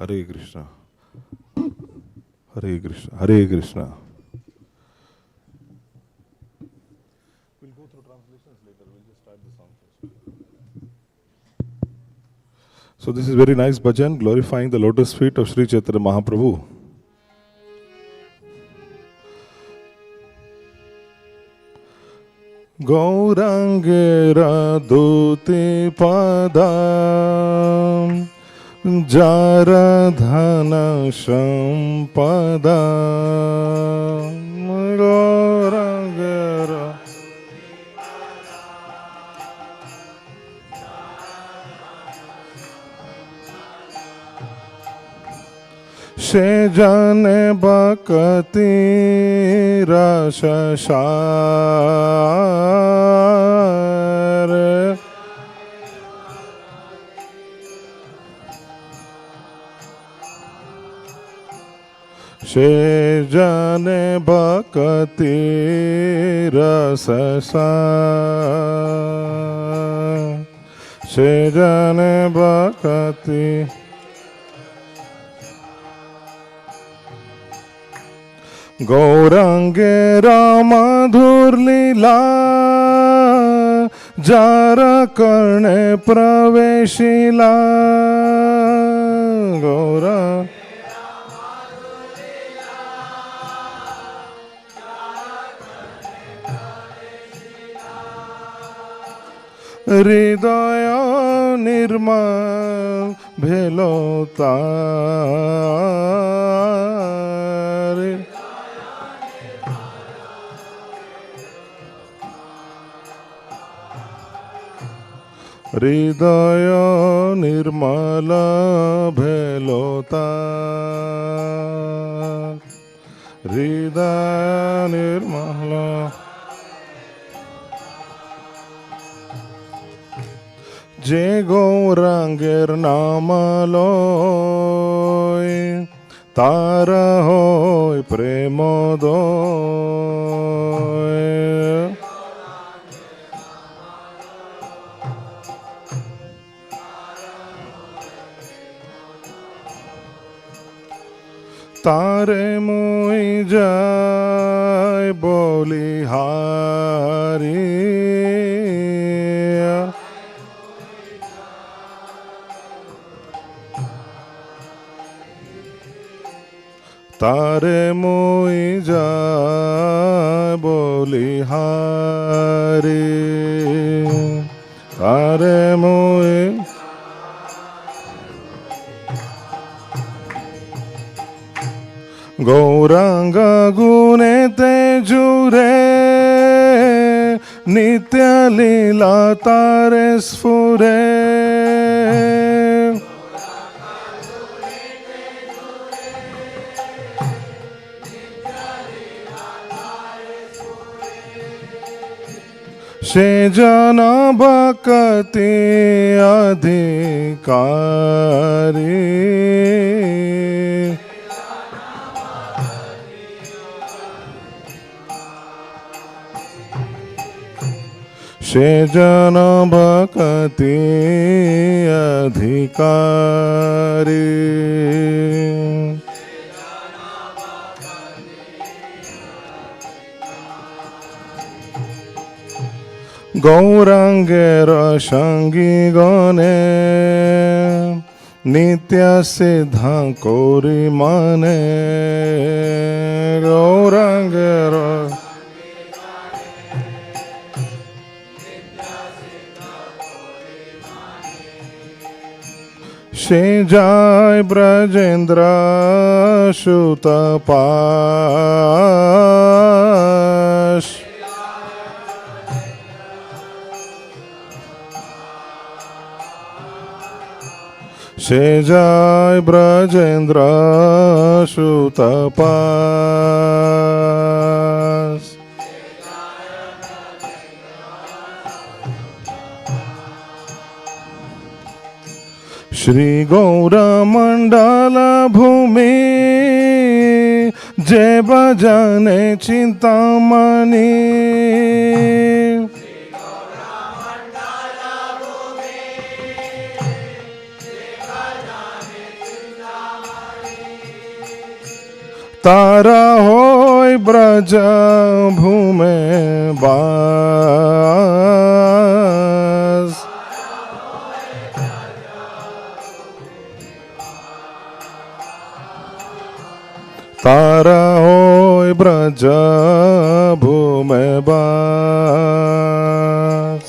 Hare Krishna. Hare Krishna. Hare Krishna. We'll go through translations later. We'll just start the song first. So this is very nice bhajan glorifying the lotus feet of Śrī Caitanya Mahaprabhu. Gaurangera duti padam Jaradhana sampada Gaurangera Se jane bhakti rasa sare Se jane bhakti rasa sare Se jane bhakti Gaurangera madhur lila Jara karne praveshila Gaurang Hridaya nirmal bhelo tare Hridaya nirmala bhelota Hridaya nirmala Je Gauranger namaloy Tara hoy premodoy Tare moi jai bolihari Tare moi jai bolihari Tare moi Gauranga gunete jure Nitya lila tare sfure Se jana bhakti adhikari Se jana bhakti adhikari Gaurangera shangi gane Nitya siddha kori mane Gaurangera Se jai Brajendra Shutapash Se jai Brajendra Shutapash Shri Gaura Mandala Bhumi Je Bhajane Chintamani तारा होय ब्रज भूमे बास। तारा होय ब्रज भूमे बास।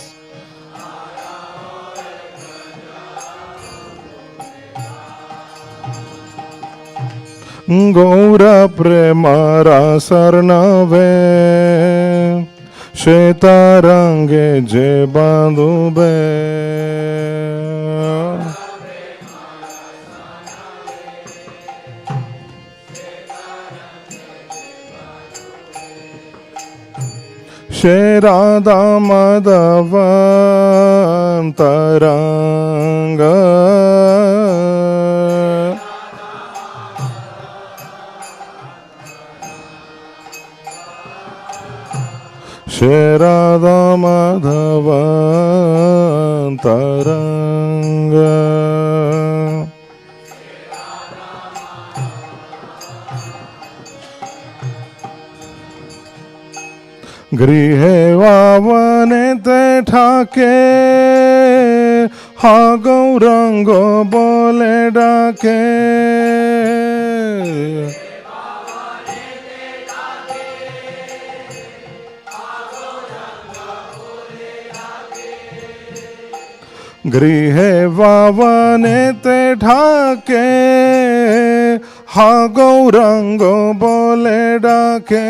गौर प्रेम रासर्णवे श्वेतारंगे जे बांधुबे। श्री राधा माधव अंतरंग। श्री राधा माधव अंतरंग। गृहे वावने ते ठाके हा गौरंगो बोले डाके। गृहे वावने ते ढाके हा गौरंगो बोले डाके।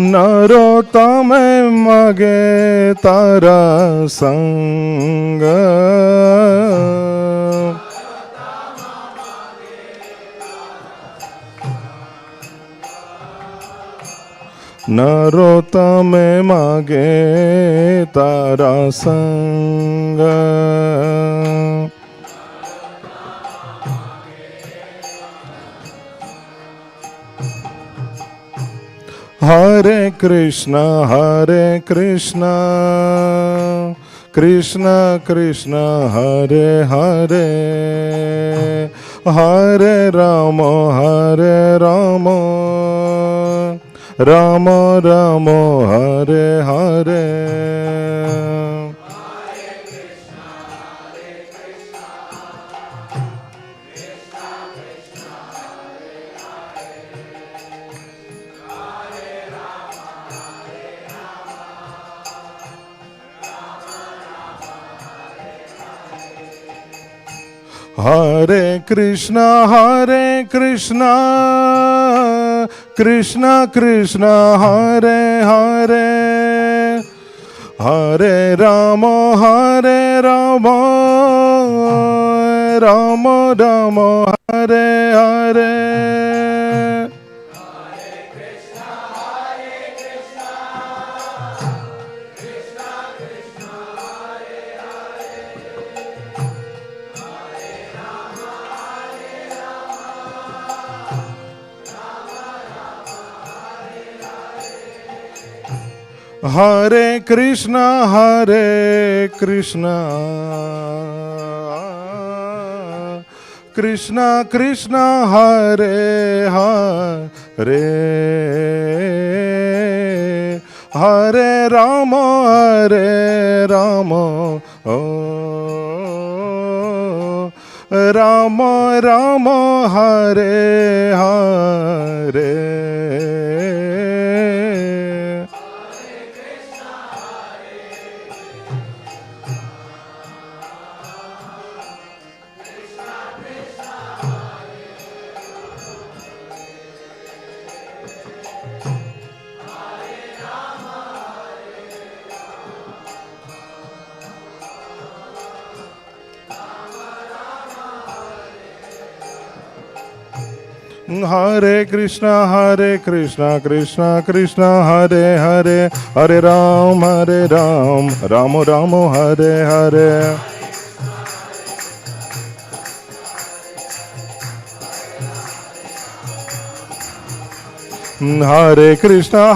नरोत्तम मगे तारा संग। नरोत्तम मागे तारा संग। हरे कृष्णा कृष्णा कृष्णा हरे हरे। हरे राम राम राम हरे हरे। हरे कृष्णा कृष्णा कृष्णा हरे हरे। हरे राम राम राम हरे हरे। हरे कृष्णा कृष्णा कृष्णा हरे हरे। हरे राम ओ राम राम हरे हरे। हरे कृष्णा कृष्णा कृष्णा हरे हरे। हरे Ram Ram Ram Hare Hare. Hare Krishna,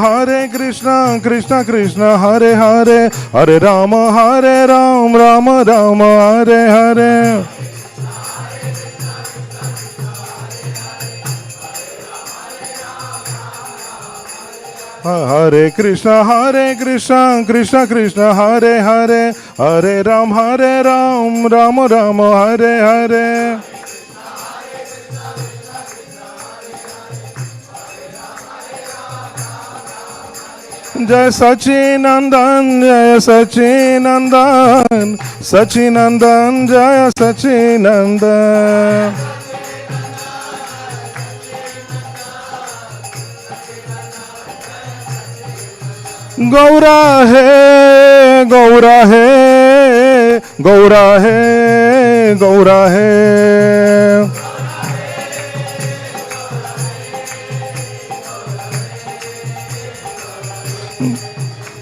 Krishna Krishna, Hare Hare, Hare Rama, Rama Rama, Hare Hare. Hare Krishna, Krishna Krishna, Hare Hare, Hare Rama, Rama Rama, Hare Hare. Jai Sachinandan, Jai Sachinandan, Sachinandan, Jai Sachinandan. Gaura hai, Gaura hai, Gaura hai, Gaura hai.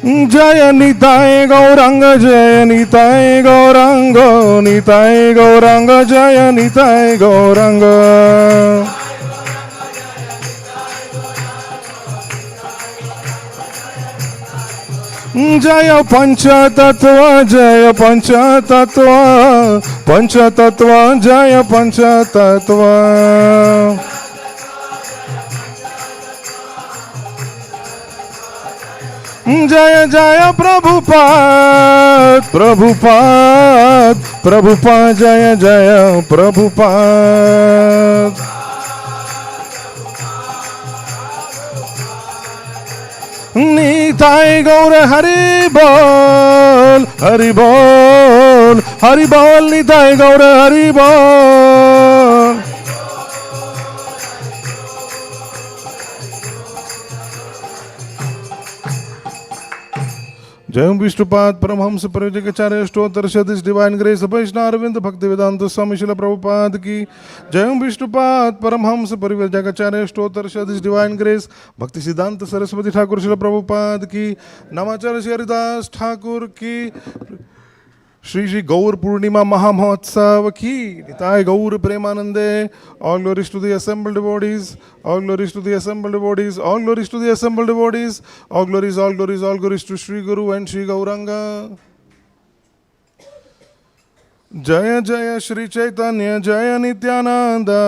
Jaya Nitai Gauranga, Jaya Nitai Gauranga, Nitai Gauranga, Jaya Nitai Gauranga. Jaya Pancha Tattva, Jaya Pancha Tattva, Pancha Tattva, Jaya Pancha Tattva. Jaya Jaya Prabhupada, Prabhupada, Prabhupada, Jaya Jaya Prabhupada. Nitai Gaura Hari Bol, Hari Bol, Hari Bol, Nitai Gaura Hari Bol. Jayam Vishnupad Paramhamsa Parivajakacarya Stotra His Divine Grace A.C. Bhaktivedanta Swami Srila Prabhupada ki. Jayam Vishnupad Paramhamsa Parivajakacarya Stotra His Divine Grace Bhaktivedanta Saraswati Thakur Srila Prabhupada ki. Namacharya Shri Haridas Thakur ki. Shri Shri Gaur Purnima Mahamahotsav ki. Nitai Gaur Premanande. All glories to the assembled devotees. All glories to the assembled devotees. All glories to the assembled devotees. All glories, all glories, all glories to Shri Guru and Shri Gauranga. Jaya Jaya Shri Caitanya, Jaya Nityananda.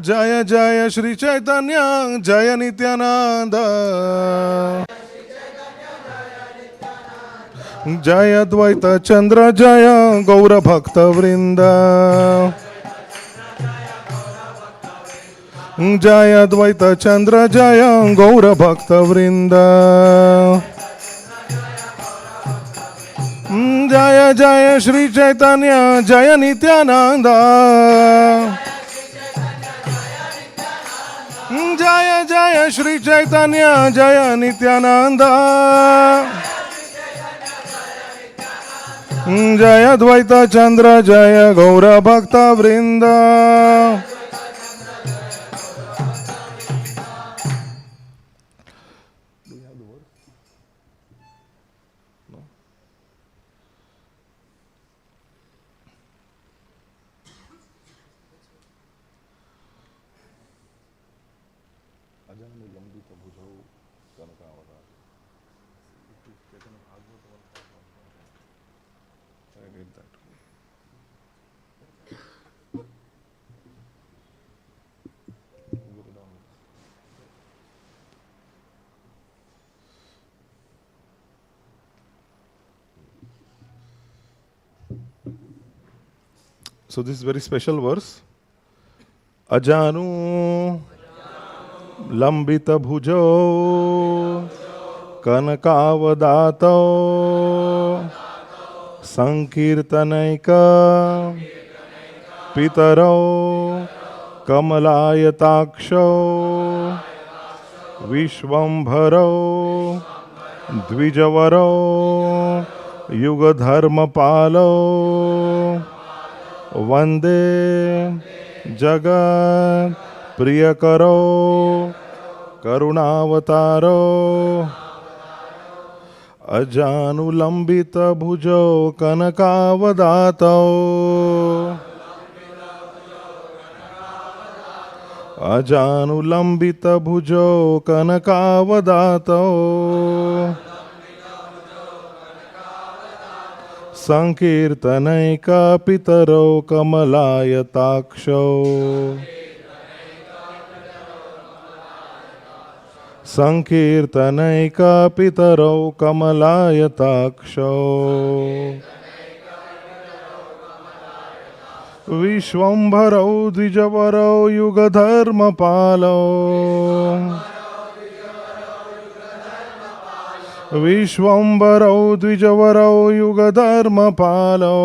Jaya Jaya Shri Caitanya, Jaya Nityananda. Jaya Dvaita Chandra, Jaya Gaura Bhakta Vrinda. Jaya Dvaita Chandra, Jaya Gaura Bhakta Vrinda. Jaya Jaya Shri Caitanya, Jaya Nityananda. Jaya Jaya Shri Caitanya, Jaya Nityananda. Jaya Dvaita Chandra, Jaya Gaura Bhakta Vrinda. So this is very special verse. Ajanu Lambita Bhujo Kanakavadato Sankirtanaika Pitaro Kamalayataksho Vishwambharo Dvijavaro Yugadharmapalo Vande Jagat Priyakaro Karunavataro Ajanulambita Bhujo Kanakavadato Ajanulambita bhujo kanakavadato Sankirtanaika pitaro kamalayataksho Sankirtanaika pitaro kamalayataksho Vishwambharo dvijavaro yugadharmapalo Vishwambharo dvijavaro yugadharmapalo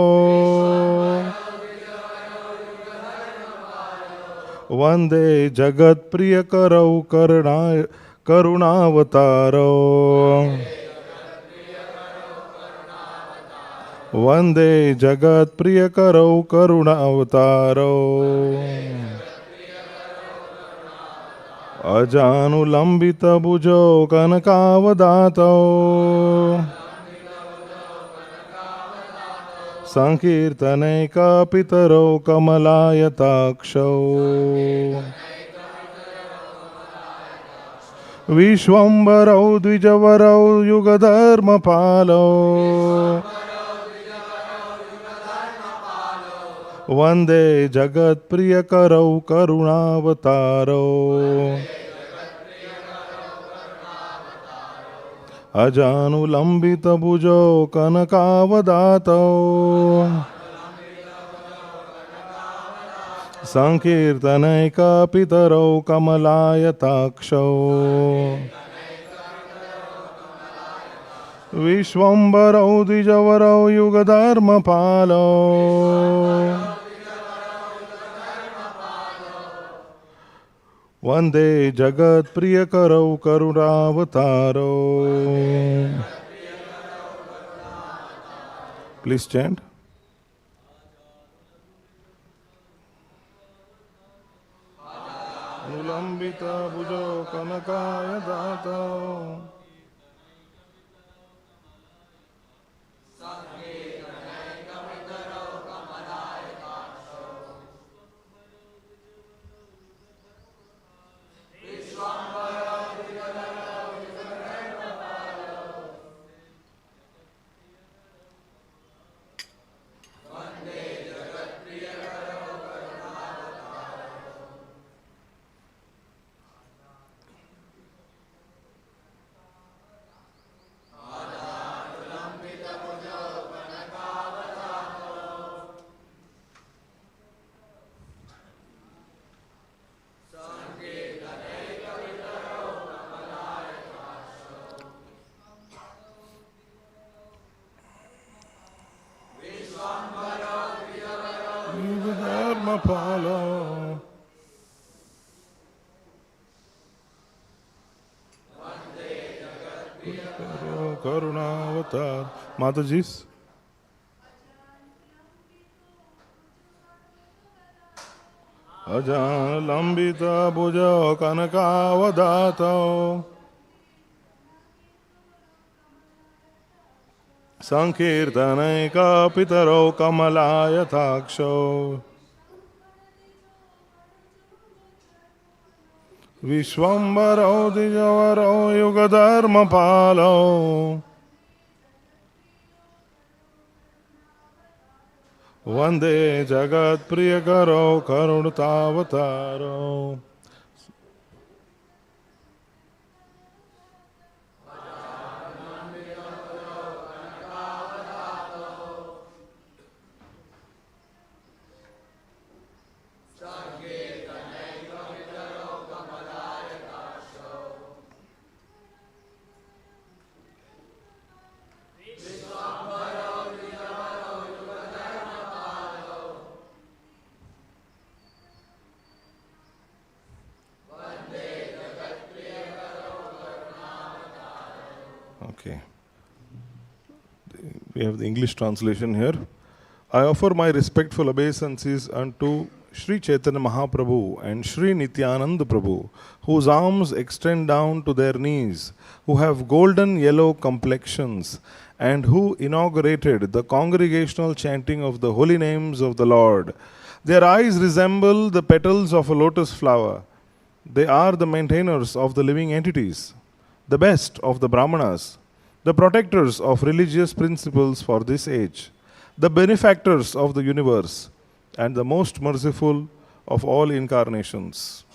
Vande jagat priyakaro karunavataro Vande jagat priyakaro karunavataro Ajanulambita bhujo kanakavadato Sankirtanaika pitaro kamalayataksho Vishwambharo dvijavaro yugadharmapalo Vande jagat priyakaro karunavataro Ajanulambita bhujo kanakavadato Sankirtanaika pitaro kamalayataksho Vishwambharo dvijavaro yugadharmapalo Vande jagat priyakaro karunavataro Please chant. Anulambita bhujo kanakaya dato Palo Karunavatar Mataji's Ajanulambita bhujo kanakavadato Sankirtanaika pitaro kamalayataksho Vishwambharo dvijavaro yugadharmapalo Vande jagat priyakaro karunavataro Okay. We have the English translation here. I offer my respectful obeisances unto Śrī Caitanya Mahaprabhu and Śrī Nityananda Prabhu, whose arms extend down to their knees, who have golden yellow complexions, and who inaugurated the congregational chanting of the holy names of the Lord. Their eyes resemble the petals of a lotus flower, They are the maintainers of the living entities, the best of the Brahmanas, the protectors of religious principles for this age, the benefactors of the universe, and the most merciful of all incarnations.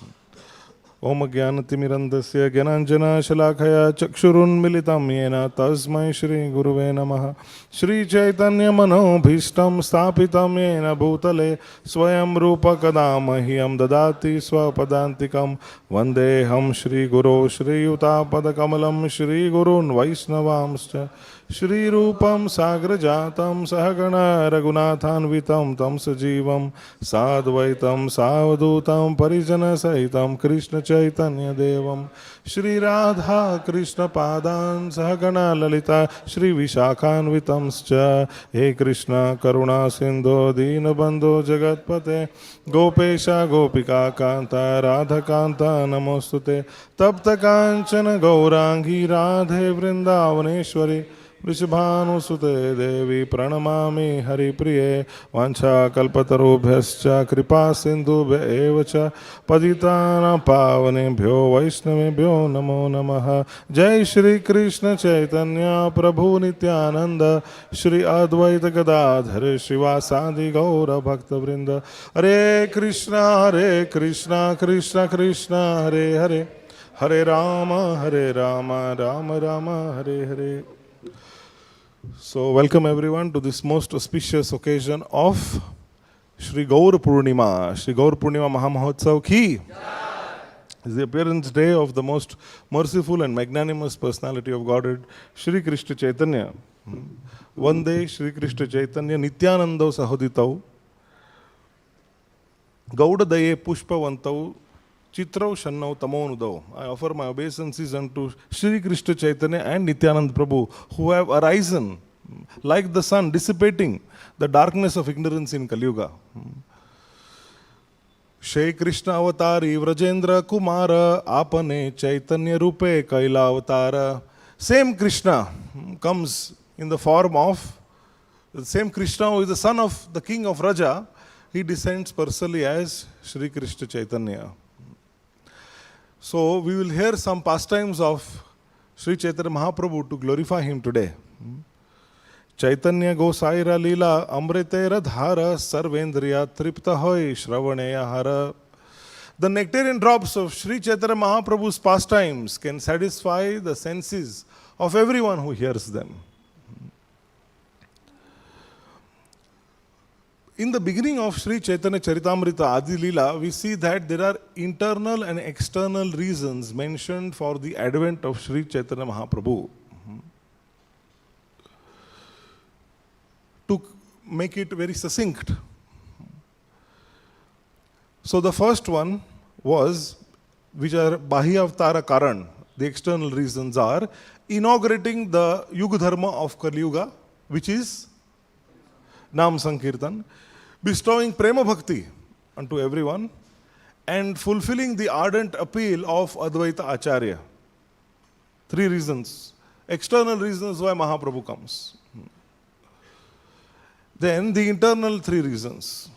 Om Jnanatimirandasya Gyananjana Shalakaya Chakshurunmilitam Yena Tasmai Shri Guruve Namaha. Śrī Caitanya-Manobhishtam Sthapitam Yena Bhutale Swayam Rupa Kadamahyam Dadati Swapadantikam Vandeham Shri Guru Shri Yutapadakamalam Shri Gurun Vaishnavamscha Shri Rupam Sagrajatam Sahagana Raghunathanvitam Tam Sajivam Sadvaitam Savadutam Parijana Sahitam Krishna Chaitanya Devam Shri Radha Krishna Padan Sahagana Lalita Shri Vishakhanvitamscha He Krishna Karuna Sindhu Deenabandhu Jagatpate Gopesha Gopika Kanta Radha Kanta Namostute Tapta Kanchana Gaurangi Radhe Vrindavaneshwari Vrishabhanusute Devi Pranamami Hari Priye Vancha Kalpatarubhyascha Kripa Sindhubhya Evacha Paditana Pavanebhyo Vaishnavebhyo Namo Namaha. Jai Shri Krishna Chaitanya Prabhu Nityananda Shri Advaita Gadadhara Shivasadi Gaura Bhakta Vrinda. Hare Krishna Krishna Krishna Hare Hare Hare Rama Rama Rama Hare Hare. So welcome everyone to this most auspicious occasion of Shri Gaur Purnima. Shri Gaur Purnima Mahamahotsav ki is the appearance day of the most merciful and magnanimous personality of Godhead, Shri Krishna Chaitanya. One day Shri Krishna Chaitanya Nityanandau Sahoditau Gaudadaye Pushpavantau Chitrau Shannau Tamonudau. I offer my obeisances unto Shri Krishna Chaitanya and Nityanand Prabhu, who have arisen like the sun, dissipating the darkness of ignorance in Kali Yuga. Shri Krishna Avatari Vrajendra Kumara Apane Chaitanya Rupe Kaila Avatara. Same Krishna comes in the form of the same Krishna who is the son of the king of Raja. He descends personally as Shri Krishna Chaitanya. So we will hear some pastimes of Sri Chaitanya Mahaprabhu to glorify him today. Chaitanya Gosaira Leela Amritera Dhara Sarvendriya Tripta Hoy Shravanaya Hara. The nectarian drops of Sri Chaitanya Mahaprabhu's pastimes can satisfy the senses of everyone who hears them. In the beginning of Śrī Caitanya-Caritāmṛta Adi Leela, we see that there are internal and external reasons mentioned for the advent of Śrī Chaitanya Mahaprabhu. To make it very succinct. So the first one was, which are Bahya Avtara Karan, the external reasons are inaugurating the Yuga Dharma of Kali Yuga, which is Nam Sankirtan, bestowing Prema Bhakti unto everyone, and fulfilling the ardent appeal of Advaita Acharya. Three reasons, external reasons why Mahaprabhu comes. Then the internal three reasons.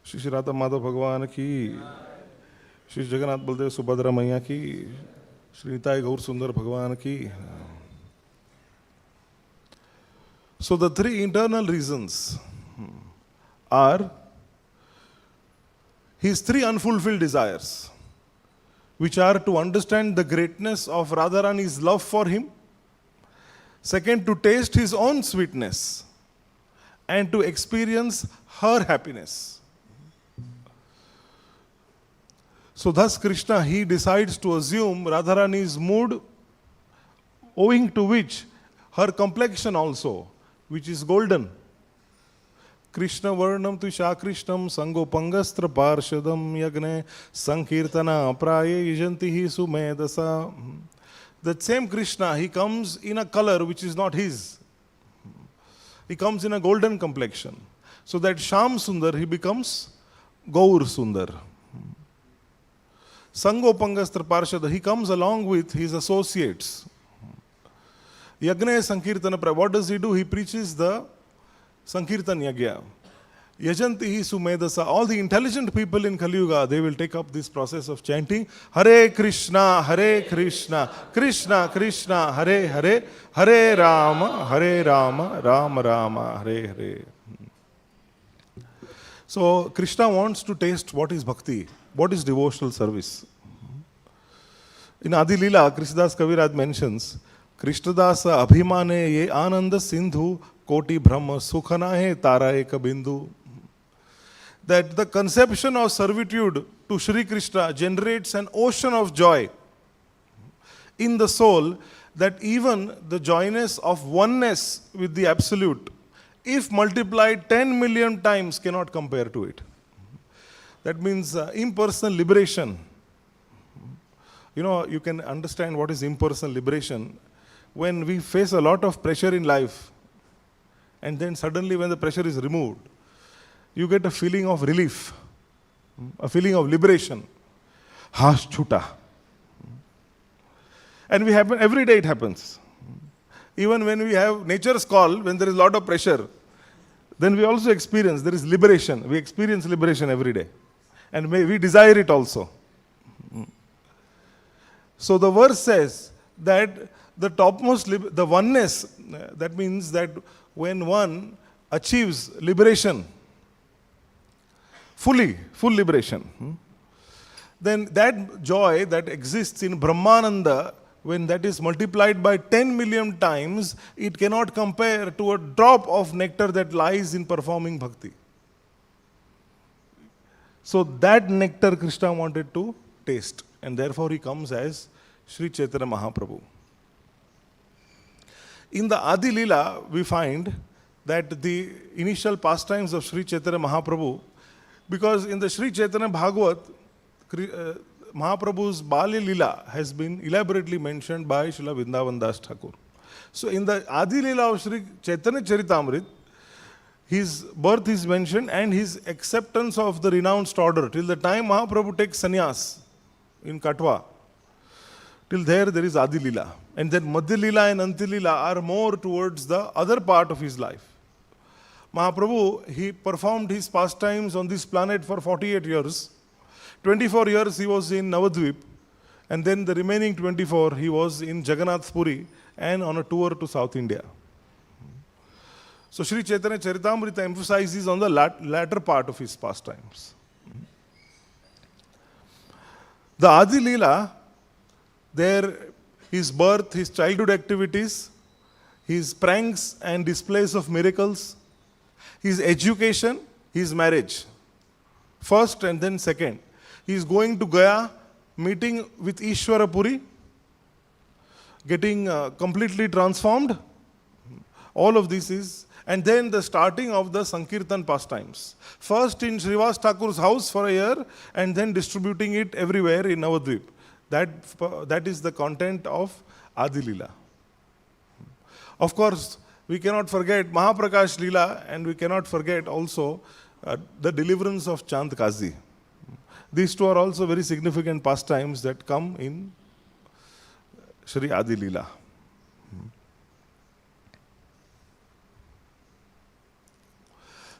Shri Shri Radha Madhava Bhagavan ki, Shri Jagannath Baldev Subhadra Maiya ki, Shri Nitai Gaur Sundar Bhagavan ki. So the three internal reasons are his three unfulfilled desires, which are to understand the greatness of Radharani's love for him, second, to taste his own sweetness, and to experience her happiness. So thus Krishna, he decides to assume Radharani's mood, owing to which her complexion also, which is golden. Krishna Varnam Tusha Krishnam Sangopangastra Parshadam Yagne Sankirtana Praye Yajantihi Sumedasa. That same Krishna, he comes in a color which is not his. He comes in a golden complexion. So that Sham Sundar, he becomes Gaur Sundar. Sangopangastra Parshada, he comes along with his associates. Yagne Sankirtana Praye, what does he do? He preaches the Sankirtan Yagya. Yajantihi Sumedasa, all the intelligent people in Kali Yuga, they will take up this process of chanting Hare Krishna, Krishna Krishna, Hare Hare, Hare Rama, Rama Rama, Hare Hare. So Krishna wants to taste what is bhakti, what is devotional service. In Adi Leela, Krishnadas Kaviraj mentions, Krishnadasa Abhimane ye Ananda Sindhu Koti Brahma Sukhana he Tara Eka Bindu. That the conception of servitude to Śrī Krishna generates an ocean of joy in the soul, that even the joyness of oneness with the Absolute, if multiplied 10 million times, cannot compare to it. That means impersonal liberation. You know, you can understand what is impersonal liberation when we face a lot of pressure in life, and then suddenly when the pressure is removed, you get a feeling of relief, a feeling of liberation. Haas chuta. And we happen, every day it happens. Even when we have nature's call, when there is a lot of pressure, then we also experience, there is liberation. We experience liberation every day. And we desire it also. So the verse says that the topmost, the oneness, that means that when one achieves liberation, full liberation, then that joy that exists in Brahmananda, when that is multiplied by 10 million times, it cannot compare to a drop of nectar that lies in performing bhakti. So that nectar Krishna wanted to taste, and therefore he comes as Śrī Caitanya Mahaprabhu. In the Adi Leela, we find that the initial pastimes of Śrī Caitanya Mahaprabhu, because in the Śrī Caitanya Bhagavat, Mahaprabhu's Balya Leela has been elaborately mentioned by Srila Vrindavan Das Thakur. So in the Adi Leela of Śrī Caitanya-Caritāmṛta, his birth is mentioned and his acceptance of the renounced order. Till the time Mahaprabhu takes sannyas in Katwa, till there is Adi Leela. And then Madhya Leela and Antya Leela are more towards the other part of his life. Mahaprabhu, he performed his pastimes on this planet for 48 years. 24 years he was in Navadvip, and then the remaining 24 he was in Jagannath Puri and on a tour to South India. So Śrī Caitanya-Caritāmṛta emphasizes on the latter part of his pastimes. The Adi Leela, there his birth, his childhood activities, his pranks and displays of miracles, his education, his marriage, first and then second. He is going to Gaya, meeting with Ishvara Puri, getting completely transformed. All of this is, and then the starting of the Sankirtan pastimes. First in Srivas Thakur's house for a year, and then distributing it everywhere in Navadvip. That is the content of Adi Leela. Of course, we cannot forget Mahaprakash Leela, and we cannot forget also the deliverance of Chand Kazi. These two are also very significant pastimes that come in Shri Adi Leela.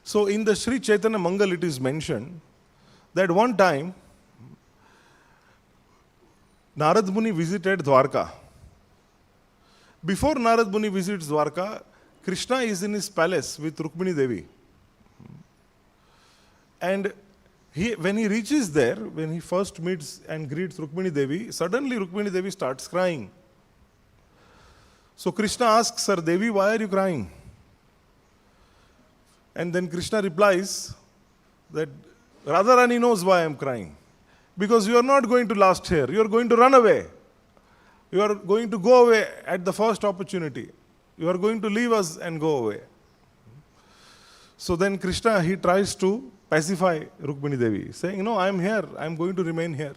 So in the Śrī Caitanya Mangal it is mentioned that one time Narad Muni visited Dwarka. Before Narad Muni visits Dwarka, Krishna is in his palace with Rukmini Devi. And when he reaches there, when he first meets and greets Rukmini Devi, suddenly Rukmini Devi starts crying. So Krishna asks her, Devi, why are you crying? And then Krishna replies that Radharani knows why I am crying. Because you are not going to last here. You are going to run away. You are going to go away at the first opportunity. You are going to leave us and go away. So then Krishna, he tries to pacify Rukmini Devi, saying, no, I am here. I am going to remain here.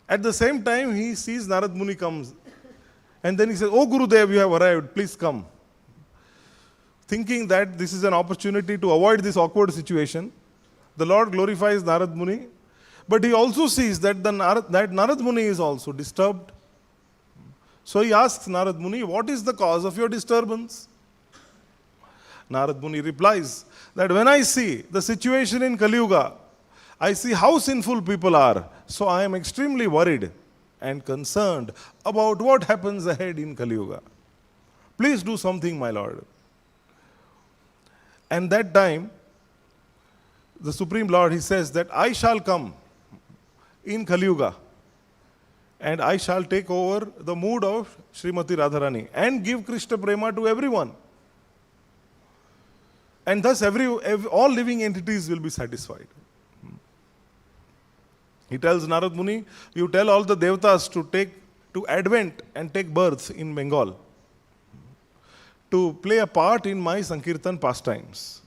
At the same time, he sees Narad Muni comes. And then he says, oh Gurudev, you have arrived. Please come. Thinking that this is an opportunity to avoid this awkward situation, the Lord glorifies Narad Muni. But he also sees that Narad Muni is also disturbed. So he asks Narad Muni, what is the cause of your disturbance? Narad Muni replies that when I see the situation in Kali Yuga, I see how sinful people are. So I am extremely worried and concerned about what happens ahead in Kali Yuga. Please do something, my Lord. And that time, the Supreme Lord, he says that I shall come in Kali Yuga and I shall take over the mood of Srimati Radharani and give Krishna Prema to everyone. And thus all living entities will be satisfied. He tells Narad Muni, you tell all the devatas to advent and take birth in Bengal, to play a part in my Sankirtan pastimes.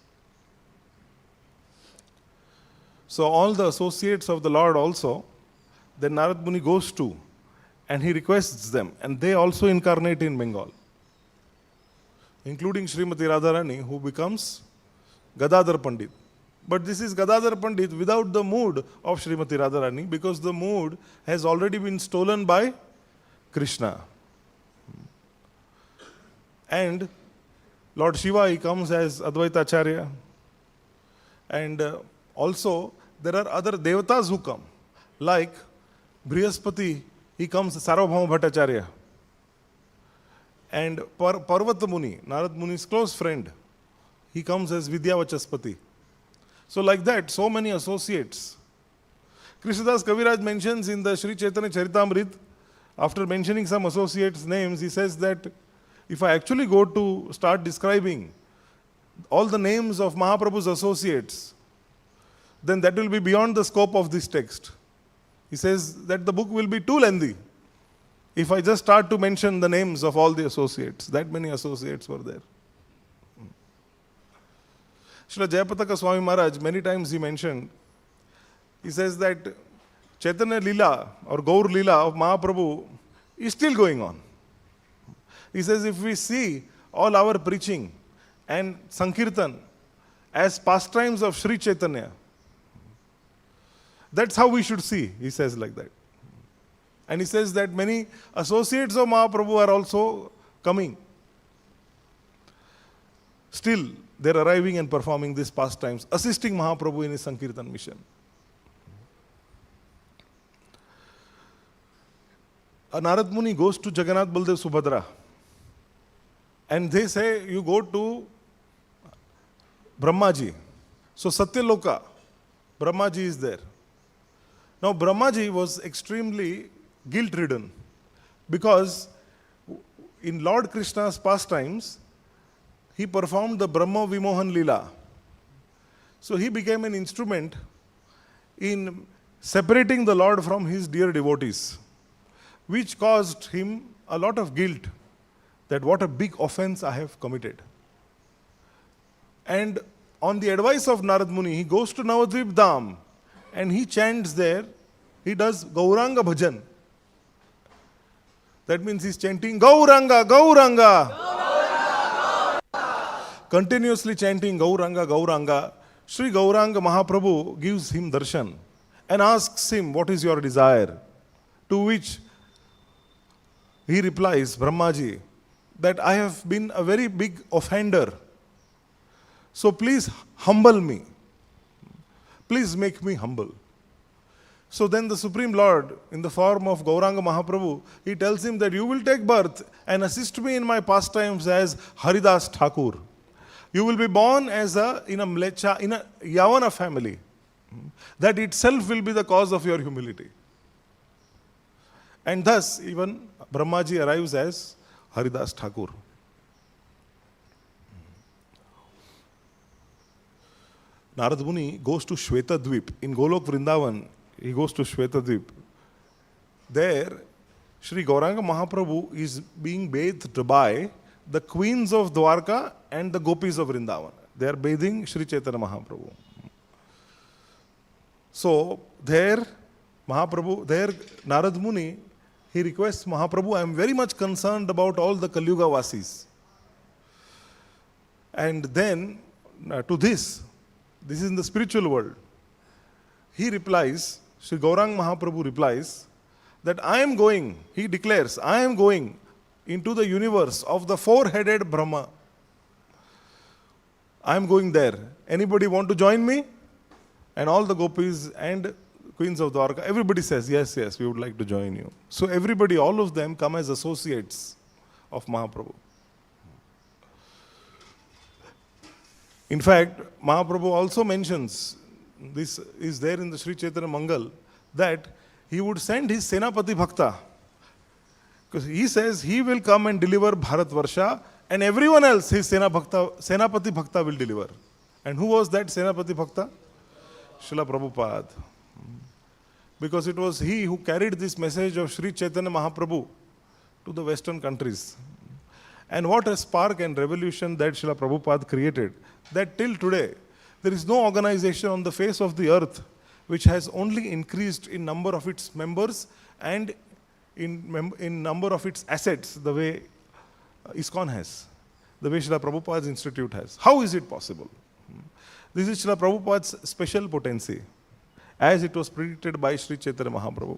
So all the associates of the Lord also, then Narad Muni goes to, and he requests them, and they also incarnate in Bengal, including Srimati Radharani, who becomes Gadadhar Pandit. But this is Gadadhar Pandit without the mood of Srimati Radharani, because the mood has already been stolen by Krishna. And Lord Shiva, he comes as Advaita Acharya. And also, there are other devatas who come, like Brihaspati, he comes Sarvabhauma Bhattacharya. And Parvata Muni, Narad Muni's close friend, he comes as Vidyavachaspati. So like that, so many associates. Krishnadas Kaviraj mentions in the Śrī Caitanya-Caritāmṛta, after mentioning some associates' names, he says that if I actually go to start describing all the names of Mahaprabhu's associates, then that will be beyond the scope of this text. He says that the book will be too lengthy if I just start to mention the names of all the associates. That many associates were there. Srila Jayapataka Swami Maharaj, many times he mentioned, he says that Chaitanya Lila or Gaur Lila of Mahaprabhu is still going on. He says if we see all our preaching and Sankirtan as pastimes of Śrī Caitanya, that's how we should see, he says like that. And he says that many associates of Mahaprabhu are also coming. Still, they're arriving and performing these pastimes, assisting Mahaprabhu in his Sankirtan mission. A Narad Muni goes to Jagannath Baldev Subhadra, and they say, you go to Brahmaji. So Satyaloka, Brahmaji is there. Now Brahmaji was extremely guilt-ridden because in Lord Krishna's pastimes, he performed the Brahma Vimohan Lila. So he became an instrument in separating the Lord from his dear devotees, which caused him a lot of guilt that what a big offense I have committed. And on the advice of Narad Muni, he goes to Navadvip Dham and he chants there, he does Gauranga Bhajan. That means he's chanting Gauranga, Gauranga. Continuously chanting Gauranga, Gauranga. Sri Gauranga Mahaprabhu gives him darshan and asks him, what is your desire? To which he replies, Brahmaji, that I have been a very big offender. So please humble me. Please make me humble. So then the Supreme Lord, in the form of Gauranga Mahaprabhu, he tells him that you will take birth and assist me in my pastimes as Haridas Thakur. You will be born as in a Yavana family. That itself will be the cause of your humility. And thus, even Brahmaji arrives as Haridas Thakur. Narad Muni goes to Shweta Dvip. In Golok Vrindavan, he goes to Shweta Dvip. There, Sri Gauranga Mahaprabhu is being bathed by the queens of Dwarka and the gopis of Vrindavan. They are bathing Sri Chaitanya Mahaprabhu. So, there, Narad Muni, he requests Mahaprabhu, I am very much concerned about all the Kali Yuga Vasis. And then, to this is in the spiritual world. He replies, Sri Gauranga Mahaprabhu replies, that I am going, he declares, I am going into the universe of the four-headed Brahma. I'm going there. Anybody want to join me? And all the gopis and queens of Dwarka, everybody says, yes, yes, we would like to join you. So everybody, all of them come as associates of Mahaprabhu. In fact, Mahaprabhu also mentions, this is there in the Śrī Caitanya Mangal, that he would send his Senapati Bhakta. Because he says he will come and deliver Bharatvarsha, and everyone else, his Senapati Bhakta will deliver. And who was that Senapati Bhakta? Srila Prabhupada. Because it was he who carried this message of Śrī Caitanya Mahaprabhu to the Western countries. And what a spark and revolution that Srila Prabhupada created, that till today, there is no organization on the face of the earth which has only increased in number of its members and in number of its assets the way Iskcon has, the way Srila Prabhupada's institute has. How is it possible? This is Srila Prabhupada's special potency, as it was predicted by Śrī Caitanya Mahaprabhu.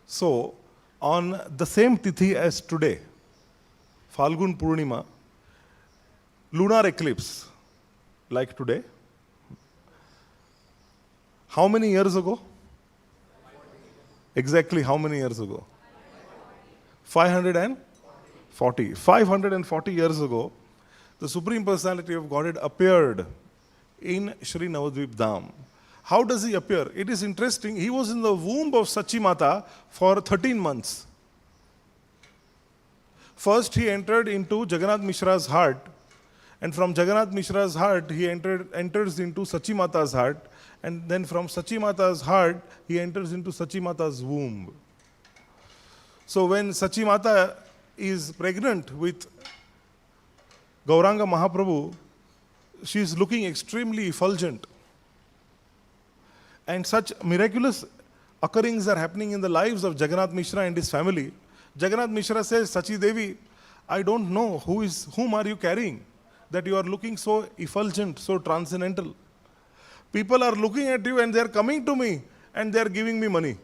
So, on the same tithi as today, Falgun Purnima, lunar eclipse, like today, how many years ago? Exactly how many years ago? 540. 540 years ago, the Supreme Personality of Godhead appeared in Shri Navadvip Dham. How does he appear? It is interesting. He was in the womb of Sachi Mata for 13 months. First, he entered into Jagannath Mishra's heart, and from Jagannath Mishra's heart, he enters into Sachi Mata's heart, and then from Sachi Mata's heart, he enters into Sachi Mata's womb. So when Sachi Mata is pregnant with Gauranga Mahaprabhu, she is looking extremely effulgent. And such miraculous occurrings are happening in the lives of Jagannath Mishra and his family. Jagannath Mishra says, Sachi Devi, I don't know whom are you carrying, that you are looking so effulgent, so transcendental. People are looking at you and they are coming to me and they are giving me money.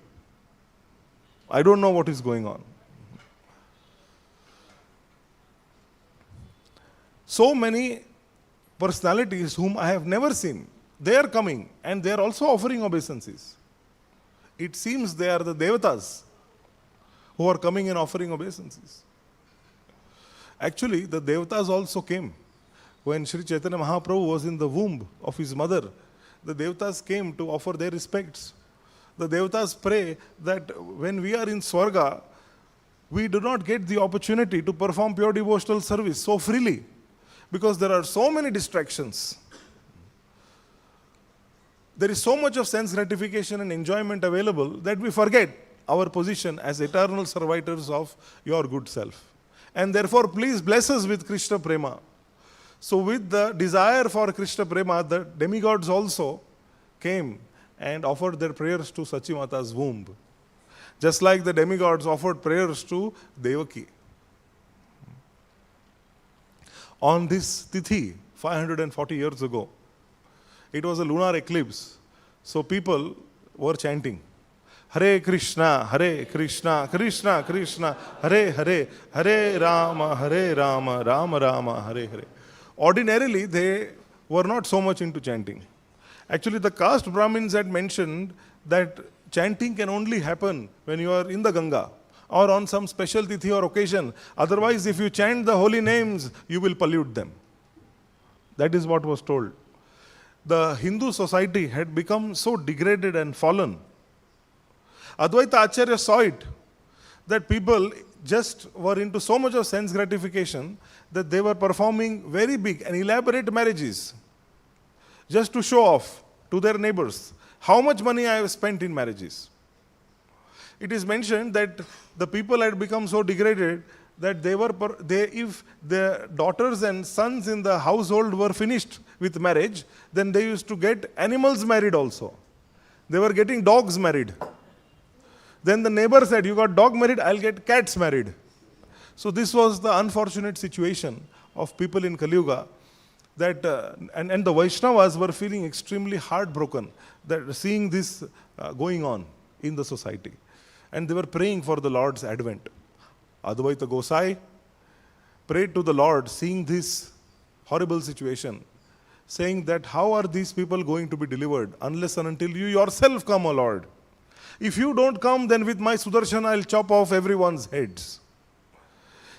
I don't know what is going on. So many personalities whom I have never seen, they are coming and they are also offering obeisances. It seems they are the devatas who are coming and offering obeisances. Actually, the devatas also came. When Śrī Caitanya Mahaprabhu was in the womb of his mother, the devatas came to offer their respects. The devatas pray that when we are in Swarga, we do not get the opportunity to perform pure devotional service so freely, because there are so many distractions. There is so much of sense gratification and enjoyment available that we forget our position as eternal servitors of your good self. And therefore, please bless us with Krishna Prema. So with the desire for Krishna Prema, the demigods also came and offered their prayers to Sachi Mata's womb. Just like the demigods offered prayers to Devaki. On this tithi, 540 years ago, it was a lunar eclipse. So people were chanting, Hare Krishna, Krishna Krishna, Hare Hare, Hare Rama, Rama Rama, Hare Hare. Ordinarily, they were not so much into chanting. Actually, the caste Brahmins had mentioned that chanting can only happen when you are in the Ganga or on some special tithi or occasion. Otherwise, if you chant the holy names, you will pollute them. That is what was told. The Hindu society had become so degraded and fallen. Advaita Acharya saw it, that people just were into so much of sense gratification that they were performing very big and elaborate marriages just to show off to their neighbors how much money I have spent in marriages. It is mentioned that the people had become so degraded that if their daughters and sons in the household were finished with marriage, then they used to get animals married also. They were getting dogs married. Then the neighbor said, you got dog married, I'll get cats married. So this was the unfortunate situation of people in Kali Yuga, that, and the Vaishnavas were feeling extremely heartbroken that seeing this going on in the society. And they were praying for the Lord's advent. Advaita Gosai prayed to the Lord, seeing this horrible situation, saying that how are these people going to be delivered unless and until you yourself come, O Lord. If you don't come, then with my Sudarshan I'll chop off everyone's heads.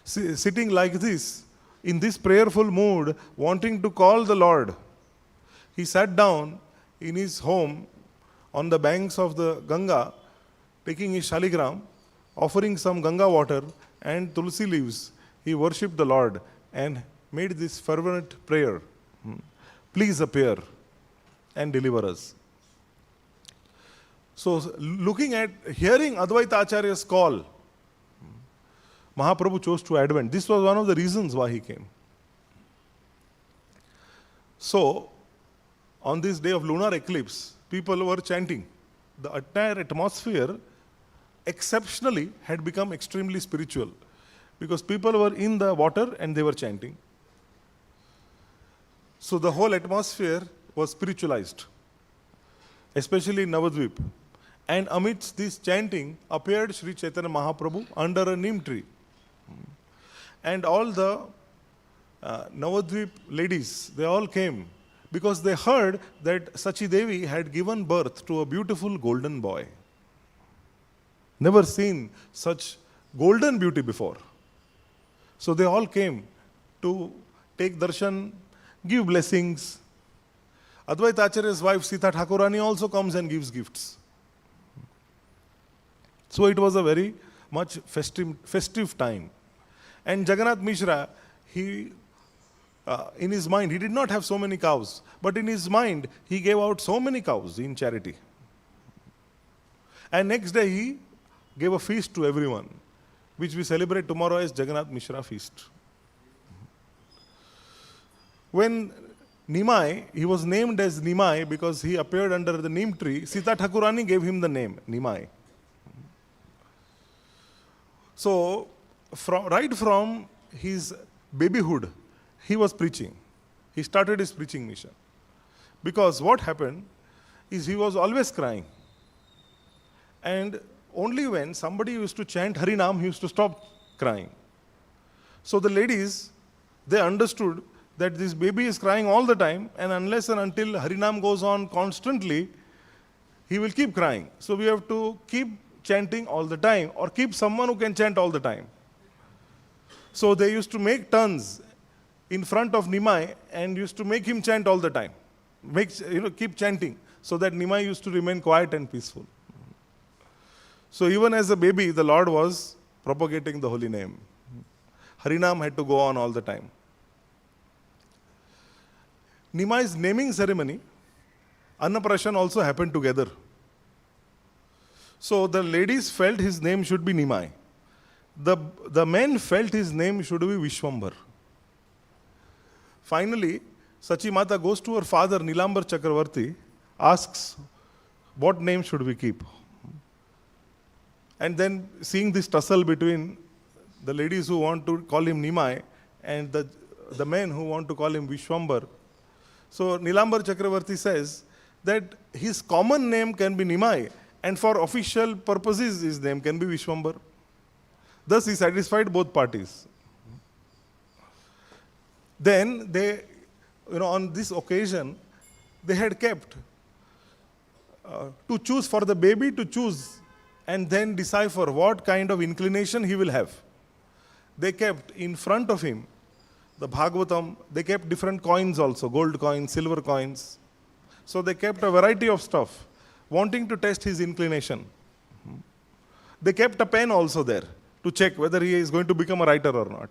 Sitting like this, in this prayerful mood, wanting to call the Lord, he sat down in his home on the banks of the Ganga, taking his shaligram, offering some Ganga water and tulsi leaves. He worshipped the Lord and made this fervent prayer. Please appear and deliver us. So, hearing Advaita Acharya's call, Mahaprabhu chose to advent. This was one of the reasons why he came. So, on this day of lunar eclipse, people were chanting. The entire atmosphere exceptionally had become extremely spiritual because people were in the water and they were chanting. So the whole atmosphere was spiritualized, especially in Navadvip. And amidst this chanting appeared Śrī Caitanya Mahaprabhu under a neem tree. And all the Navadvip ladies, they all came because they heard that Sachi Devi had given birth to a beautiful golden boy. Never seen such golden beauty before. So they all came to take darshan, give blessings. Advaita Acharya's wife Sita Thakurani also comes and gives gifts. So it was a very much festive time. And Jagannath Mishra, he in his mind, he did not have so many cows, but in his mind, he gave out so many cows in charity. And next day, he gave a feast to everyone, which we celebrate tomorrow as Jagannath Mishra feast. When Nimai, he was named as Nimai because he appeared under the neem tree, Sita Thakurani gave him the name, Nimai. So, right from his babyhood, he was preaching. He started his preaching mission. Because what happened is he was always crying. And only when somebody used to chant Harinam, he used to stop crying. So the ladies, they understood that this baby is crying all the time, and unless and until Harinam goes on constantly, he will keep crying. So we have to keep chanting all the time, or keep someone who can chant all the time. So they used to make turns in front of Nimai and used to make him chant all the time. Keep chanting, so that Nimai used to remain quiet and peaceful. So even as a baby, the Lord was propagating the holy name. Harinam had to go on all the time. Nimai's naming ceremony, Annaprashan also happened together. So the ladies felt his name should be Nimai. The men felt his name should be Vishwambar. Finally, Sachi Mata goes to her father, Nilambar Chakravarti, asks, what name should we keep? And then seeing this tussle between the ladies who want to call him Nimai and the men who want to call him Vishwambar, so Nilambar Chakravarti says that his common name can be Nimai, and for official purposes his name can be Vishwambar. Thus he satisfied both parties. Then they, on this occasion, they had kept to choose for the baby to choose and then decipher what kind of inclination he will have. They kept in front of him the Bhagavatam, they kept different coins also, gold coins, silver coins. So they kept a variety of stuff, wanting to test his inclination. They kept a pen also there to check whether he is going to become a writer or not.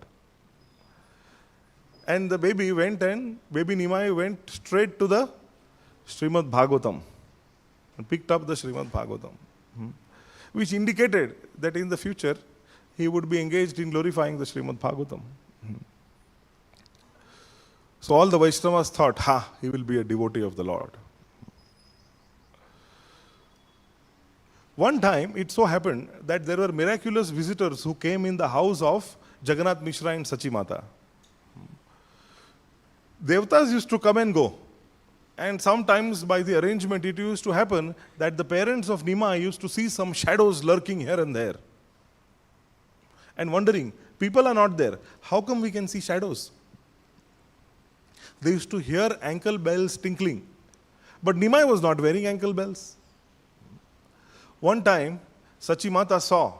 And the baby Nimai went straight to the Srimad Bhagavatam and picked up the Srimad Bhagavatam, which indicated that in the future he would be engaged in glorifying the Srimad Bhagavatam. So all the Vaishnavas thought, he will be a devotee of the Lord. One time, it so happened that there were miraculous visitors who came in the house of Jagannath Mishra and Sachi Mata. Devatas used to come and go. And sometimes by the arrangement, it used to happen that the parents of Nimai used to see some shadows lurking here and there. and wondering, people are not there. How come we can see shadows? They used to hear ankle bells tinkling. But Nimai was not wearing ankle bells. One time, Sachimata saw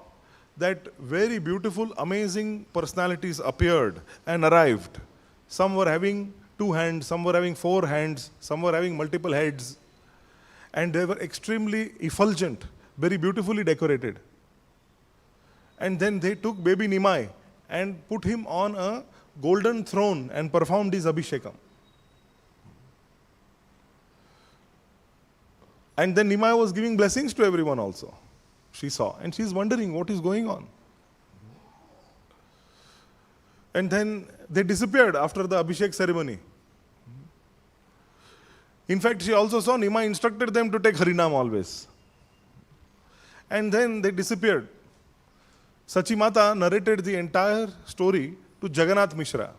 that very beautiful, amazing personalities appeared and arrived. Some were having 2 hands, some were having 4 hands, some were having multiple heads. And they were extremely effulgent, very beautifully decorated. And then they took baby Nimai and put him on a golden throne and performed his Abhishekam. And then Nimai was giving blessings to everyone also. She saw, and she's wondering what is going on. And then they disappeared after the Abhishek ceremony. In fact, she also saw Nimai instructed them to take Harinam always. And then they disappeared. Sachimata narrated the entire story to Jagannath Mishra.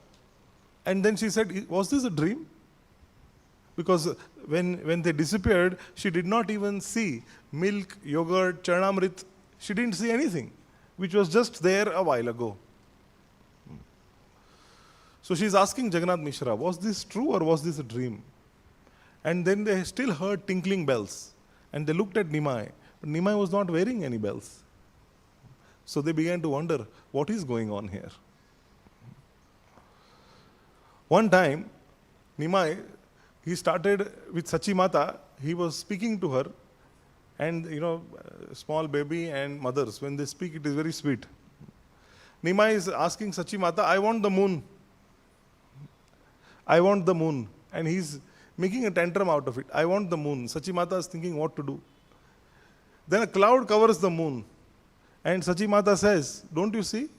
And then she said, was this a dream? Because when they disappeared, she did not even see milk, yogurt, charnamrit. She didn't see anything, which was just there a while ago. So she's asking Jagannath Mishra, was this true or was this a dream? And then they still heard tinkling bells. And they looked at Nimai. But Nimai was not wearing any bells. So they began to wonder, what is going on here? One time, Nimai, he started with Sachimata. He was speaking to her. And, small baby and mothers, when they speak, it is very sweet. Nimai is asking Sachimata, I want the moon. I want the moon. And he's making a tantrum out of it. I want the moon. Sachimata is thinking what to do. Then a cloud covers the moon. And Sachimata says, don't you see?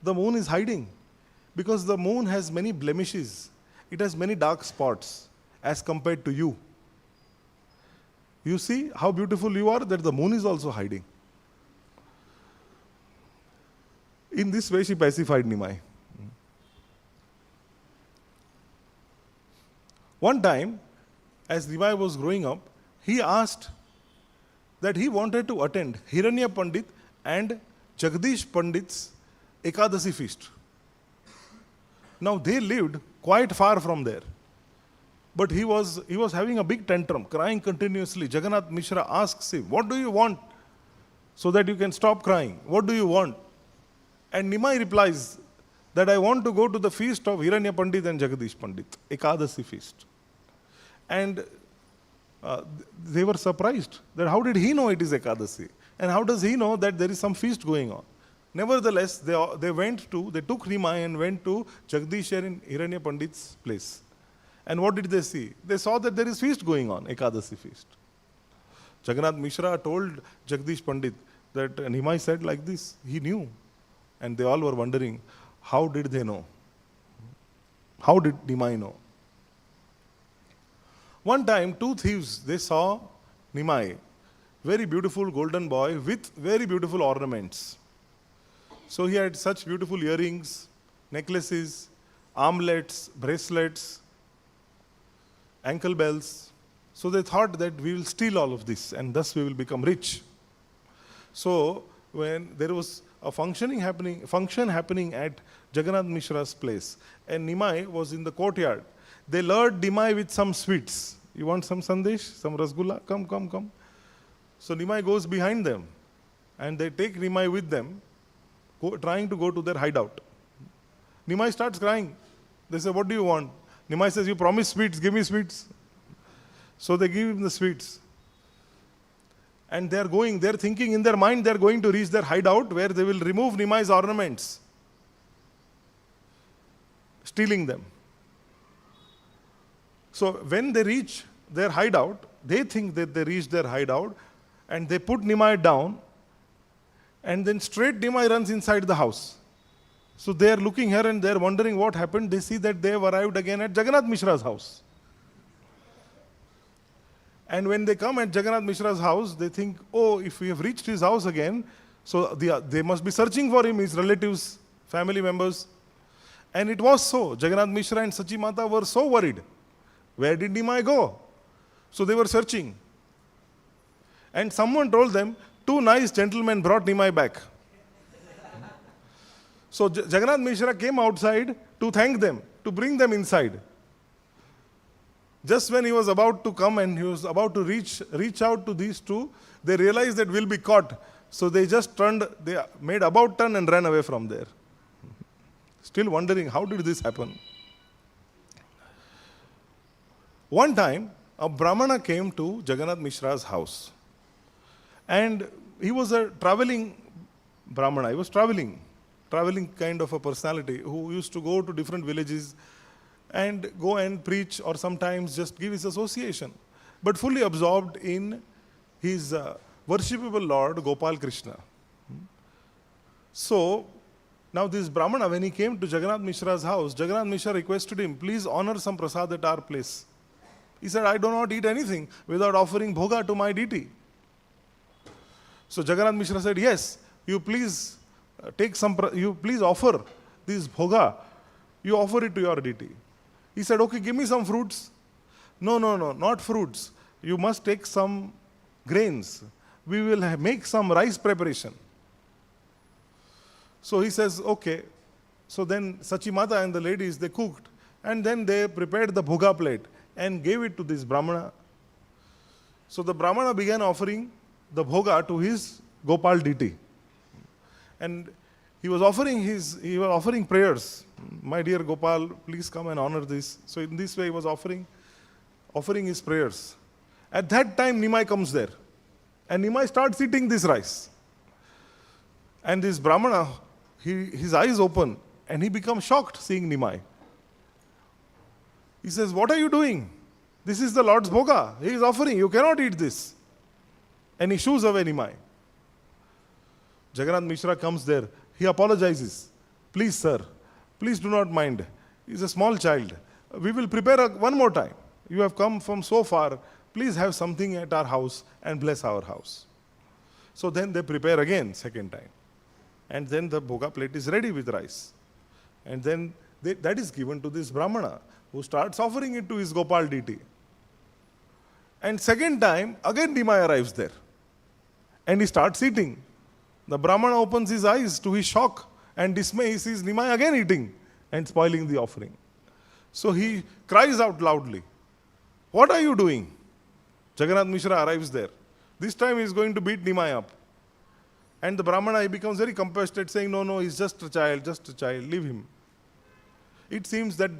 The moon is hiding. Because the moon has many blemishes. It has many dark spots as compared to you. You see how beautiful you are, that the moon is also hiding. In this way, she pacified Nimai. One time, as Nimai was growing up, he asked that he wanted to attend Hiranya Pandit and Jagdish Pandit's Ekadasi feast. Now, they lived quite far from there. But he was having a big tantrum, crying continuously. Jagannath Mishra asks him, what do you want? So that you can stop crying. What do you want? And Nimai replies that I want to go to the feast of Hiranya Pandit and Jagdish Pandit, Ekadasi feast. And they were surprised that how did he know it is Ekadasi? And how does he know that there is some feast going on? Nevertheless, they took Nimai and went to Jagdish and Hiranya Pandit's place. And what did they see? They saw that there is feast going on, Ekadasi feast. Jagannath Mishra told Jagdish Pandit that Nimai said like this. He knew. And they all were wondering, how did they know? How did Nimai know? One time, 2 thieves, they saw Nimai, very beautiful golden boy with very beautiful ornaments. So he had such beautiful earrings, necklaces, armlets, bracelets, ankle bells. So they thought that we will steal all of this and thus we will become rich. So when there was a function happening at Jagannath Mishra's place, and Nimai was in the courtyard, they lured Nimai with some sweets. You want some sandesh, some rasgulla? Come. So Nimai goes behind them and they take Nimai with them, trying to go to their hideout. Nimai starts crying. They say, what do you want? Nimai says, you promised sweets, give me sweets. So they give him the sweets. And they're thinking in their mind they're going to reach their hideout where they will remove Nimai's ornaments, stealing them. So when they reach their hideout, they think that they reached their hideout and they put Nimai down and then straight Nimai runs inside the house. So they are looking here and they are wondering what happened. They see that they have arrived again at Jagannath Mishra's house. And when they come at Jagannath Mishra's house, they think, oh, if we have reached his house again, so they must be searching for him, his relatives, family members. And it was so. Jagannath Mishra and Sachimata were so worried. Where did Nimai go? So they were searching. And someone told them, 2 nice gentlemen brought Nimai back. So Jagannath Mishra came outside to thank them, to bring them inside. Just when he was about to come and he was about to reach out to these two, they realized that we'll be caught. So they just they made about turn and ran away from there. Still wondering, how did this happen? One time, a Brahmana came to Jagannath Mishra's house. And he was a traveling Brahmana. He was traveling kind of a personality who used to go to different villages and go and preach or sometimes just give his association, but fully absorbed in his worshipable Lord Gopal Krishna. So, now this Brahmana, when he came to Jagannath Mishra's house, Jagannath Mishra requested him, please honor some prasad at our place. He said, I do not eat anything without offering bhoga to my deity. So Jagannath Mishra said, yes, you please you please offer this bhoga. You offer it to your deity. He said, okay, give me some fruits. No, not fruits. You must take some grains. We will make some rice preparation. So he says, okay. So then Sachimata and the ladies, they cooked. And then they prepared the bhoga plate and gave it to this Brahmana. So the Brahmana began offering the bhoga to his Gopal deity. And he was offering prayers. My dear Gopal, please come and honor this. So in this way he was offering his prayers. At that time Nimai comes there. And Nimai starts eating this rice. And this Brahmana, his eyes open and he becomes shocked seeing Nimai. He says, what are you doing? This is the Lord's bhoga. He is offering. You cannot eat this. And he shoos away Nimai. Jagannath Mishra comes there. He apologizes. Please, sir, please do not mind. He's a small child. We will prepare one more time. You have come from so far. Please have something at our house and bless our house. So then they prepare again, second time. And then the bhoga plate is ready with rice. And then that is given to this Brahmana, who starts offering it to his Gopal deity. And second time, again Nimai arrives there. And he starts eating. The Brahmana opens his eyes to his shock and dismay. He sees Nimai again eating and spoiling the offering. So he cries out loudly, what are you doing? Jagannath Mishra arrives there. This time he is going to beat Nimai up. And the Brahmana, he becomes very compassionate, saying, no, he's just a child, leave him. It seems that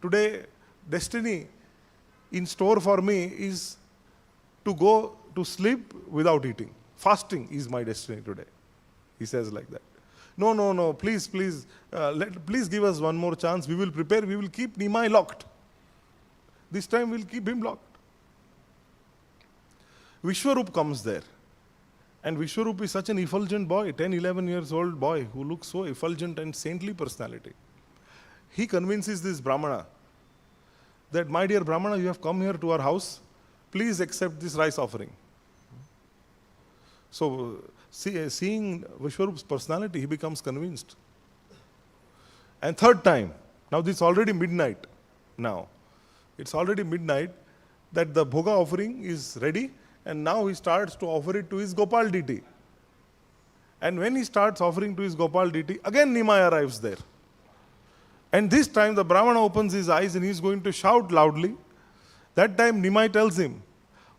today, destiny in store for me is to go to sleep without eating. Fasting is my destiny today. He says like that. No, please give us one more chance. We will prepare, we will keep Nimai locked. This time we'll keep him locked. Vishwarup comes there. And Vishwarup is such an effulgent boy, 10, 11 years old boy, who looks so effulgent and saintly personality. He convinces this Brahmana that, my dear Brahmana, you have come here to our house. Please accept this rice offering. So, seeing Vishwarup's personality, he becomes convinced. And third time, now this is already midnight now. It's already midnight that the bhoga offering is ready, and now he starts to offer it to his Gopal deity. And when he starts offering to his Gopal deity, again Nimai arrives there. And this time the Brahmana opens his eyes and he is going to shout loudly. That time Nimai tells him,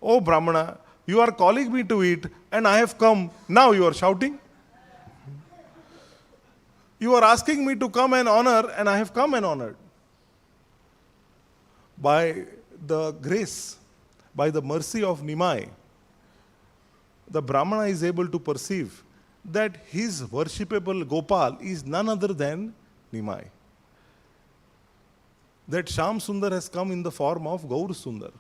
oh Brahmana, you are calling me to eat and I have come. Now you are shouting. You are asking me to come and honor and I have come and honored. By the grace, by the mercy of Nimai, the Brahmana is able to perceive that his worshipable Gopal is none other than Nimai. That Shyam Sundar has come in the form of Gaur Sundar.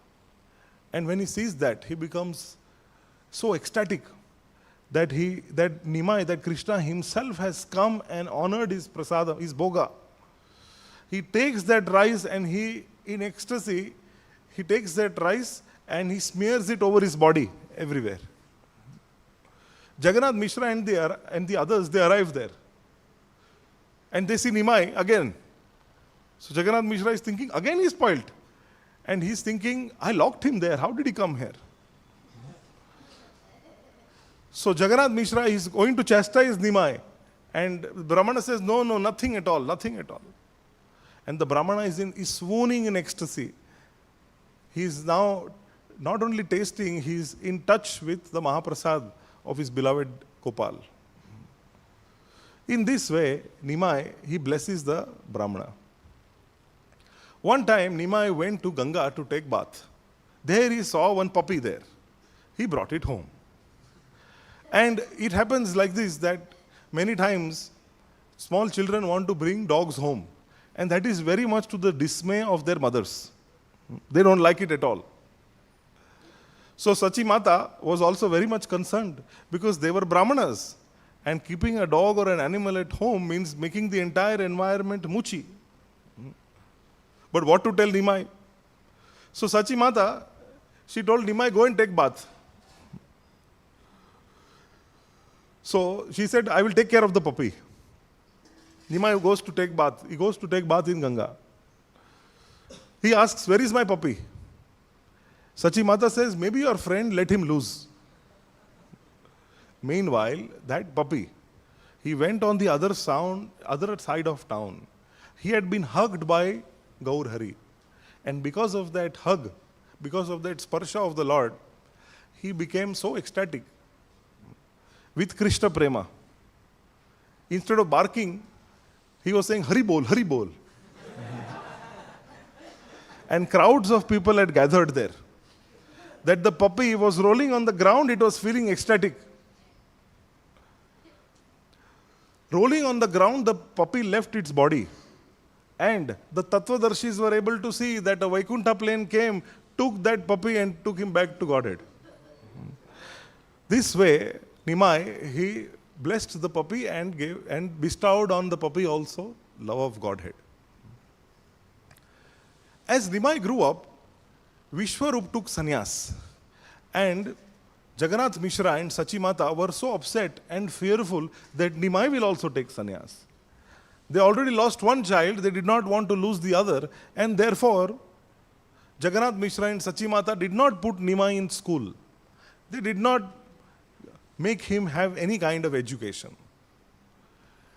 And when he sees that, he becomes so ecstatic that Nimai, that Krishna himself has come and honored his prasada, his bhoga. He takes that rice and in ecstasy, he takes that rice and he smears it over his body everywhere. Jagannath Mishra and the others, they arrive there. And they see Nimai again. So Jagannath Mishra is thinking, again he is spoiled. And he's thinking, I locked him there. How did he come here? So Jagannath Mishra is going to chastise Nimai. And the Brahmana says, no, nothing at all, nothing at all. And the Brahmana is swooning in ecstasy. He is now not only tasting, he is in touch with the Mahaprasad of his beloved Gopal. In this way, Nimai, he blesses the Brahmana. One time, Nimai went to Ganga to take bath. There he saw one puppy there. He brought it home. And it happens like this, that many times small children want to bring dogs home. And that is very much to the dismay of their mothers. They don't like it at all. So Sachi Mata was also very much concerned because they were Brahmanas. And keeping a dog or an animal at home means making the entire environment muchi. But what to tell Nimai? So Sachi Mata, she told Nimai, go and take bath. So she said, I will take care of the puppy. Nimai goes to take bath. He goes to take bath in Ganga. He asks, where is my puppy? Sachi Mata says, maybe your friend let him loose. Meanwhile, that puppy, he went on the other side of town. He had been hugged by Gaur Hari. And because of that hug, because of that sparsha of the Lord, he became so ecstatic with Krishna Prema. Instead of barking, he was saying, Hari Bol, Hari Bol. And crowds of people had gathered there. That the puppy was rolling on the ground, it was feeling ecstatic. Rolling on the ground, the puppy left its body. And the Tattvadarshis were able to see that a Vaikuntha plane came, took that puppy and took him back to Godhead. This way, Nimai, he blessed the puppy and bestowed on the puppy also love of Godhead. As Nimai grew up, Vishwarup took sannyas. And Jagannath Mishra and Sachi Mata were so upset and fearful that Nimai will also take sannyas. They already lost one child, they did not want to lose the other, and therefore Jagannath Mishra and Sachi Mata did not put Nimai in school. They did not make him have any kind of education.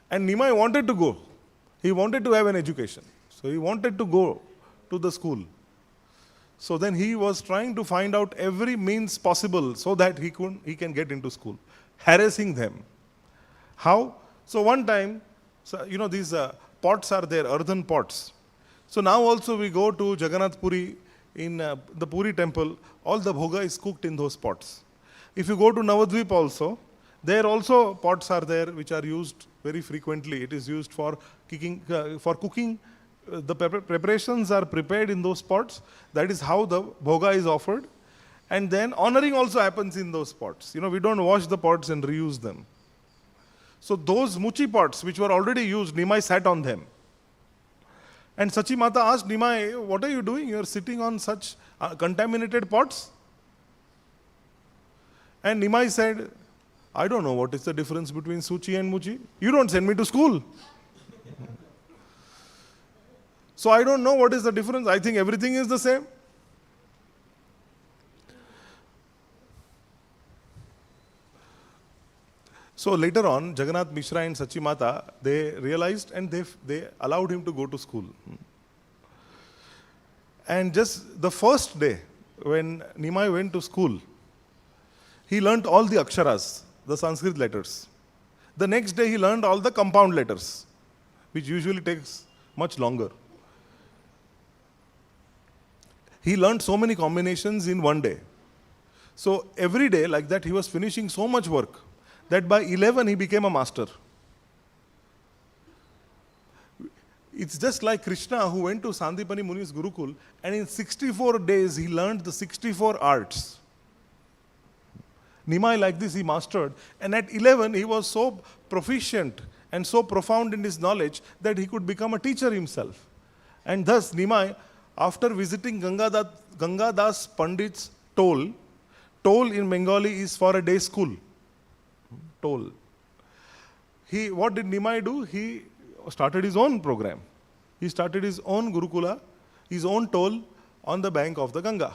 And Nimai wanted to go. He wanted to have an education. So he wanted to go to the school. So then he was trying to find out every means possible so that he can get into school, harassing them. How? So one time, these pots are there, earthen pots. So now also we go to Jagannath Puri in the Puri temple, all the bhoga is cooked in those pots. If you go to Navadvip also, there also pots are there which are used very frequently. It is used for cooking. The preparations are prepared in those pots. That is how the bhoga is offered. And then honoring also happens in those pots. We don't wash the pots and reuse them. So those muchi pots which were already used, Nimai sat on them. And Sachi Mata asked Nimai, what are you doing? You are sitting on such contaminated pots? And Nimai said, I don't know what is the difference between Suchi and Muchi. You don't send me to school. So I don't know what is the difference. I think everything is the same. So later on, Jagannath Mishra and Sachi Mata, they realized and they allowed him to go to school. And just the first day, when Nimai went to school, he learnt all the aksharas, the Sanskrit letters. The next day, he learned all the compound letters, which usually takes much longer. He learned so many combinations in one day. So every day like that, he was finishing so much work that by 11 he became a master. It's just like Krishna who went to Sandipani Muni's Gurukul and in 64 days he learned the 64 arts. Nimai like this he mastered, and at 11 he was so proficient and so profound in his knowledge that he could become a teacher himself. And thus Nimai, after visiting Gangadas Pandit's toll in Bengali is for a day school. Toll. What did Nimai do? He started his own program. He started his own Gurukula, his own toll on the bank of the Ganga.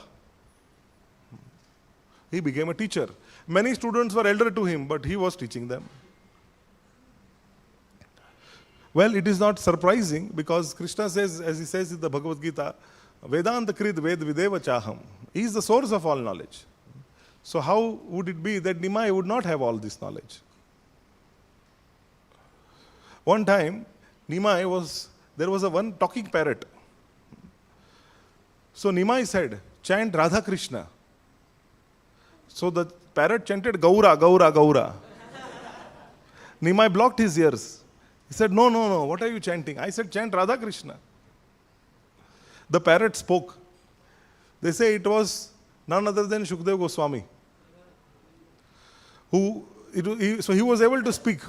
He became a teacher. Many students were elder to him, but he was teaching them. Well, it is not surprising because Krishna says, as he says in the Bhagavad Gita, Vedanta Krid Ved Videva Chaham. He is the source of all knowledge. So how would it be that Nimai would not have all this knowledge? One time, there was a one talking parrot. So Nimai said, chant Radha Krishna. So the parrot chanted Gaura, Gaura, Gaura. Nimai blocked his ears. He said, no, no, no, what are you chanting? I said, chant Radha Krishna. The parrot spoke. They say it was none other than Shukdev Goswami. So he was able to speak.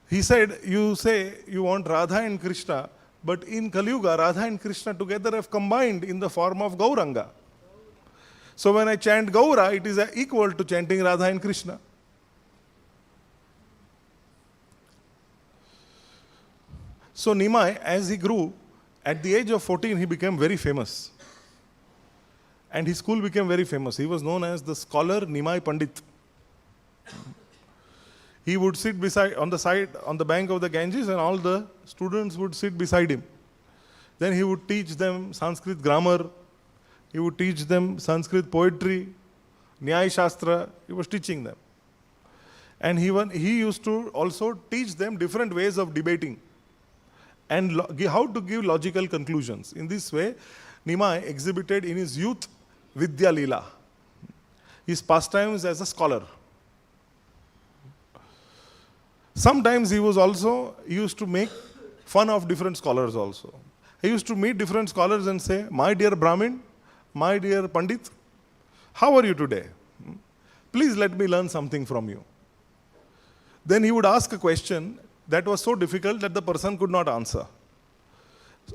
He said, you say you want Radha and Krishna, but in Kali Yuga, Radha and Krishna together have combined in the form of Gauranga. So when I chant Gaura, it is equal to chanting Radha and Krishna. So Nimai, as he grew, at the age of 14, he became very famous. And his school became very famous. He was known as the scholar Nimai Pandit. He would sit on the bank of the Ganges, and all the students would sit beside him. Then he would teach them Sanskrit grammar. He would teach them Sanskrit poetry, Nyaya Shastra. He was teaching them. And he used to also teach them different ways of debating and how to give logical conclusions. In this way, Nimai exhibited in his youth Vidya Leela, his pastimes as a scholar. Sometimes he used to make fun of different scholars also. He used to meet different scholars and say, my dear Brahmin, my dear Pandit, how are you today? Please let me learn something from you. Then he would ask a question that was so difficult that the person could not answer.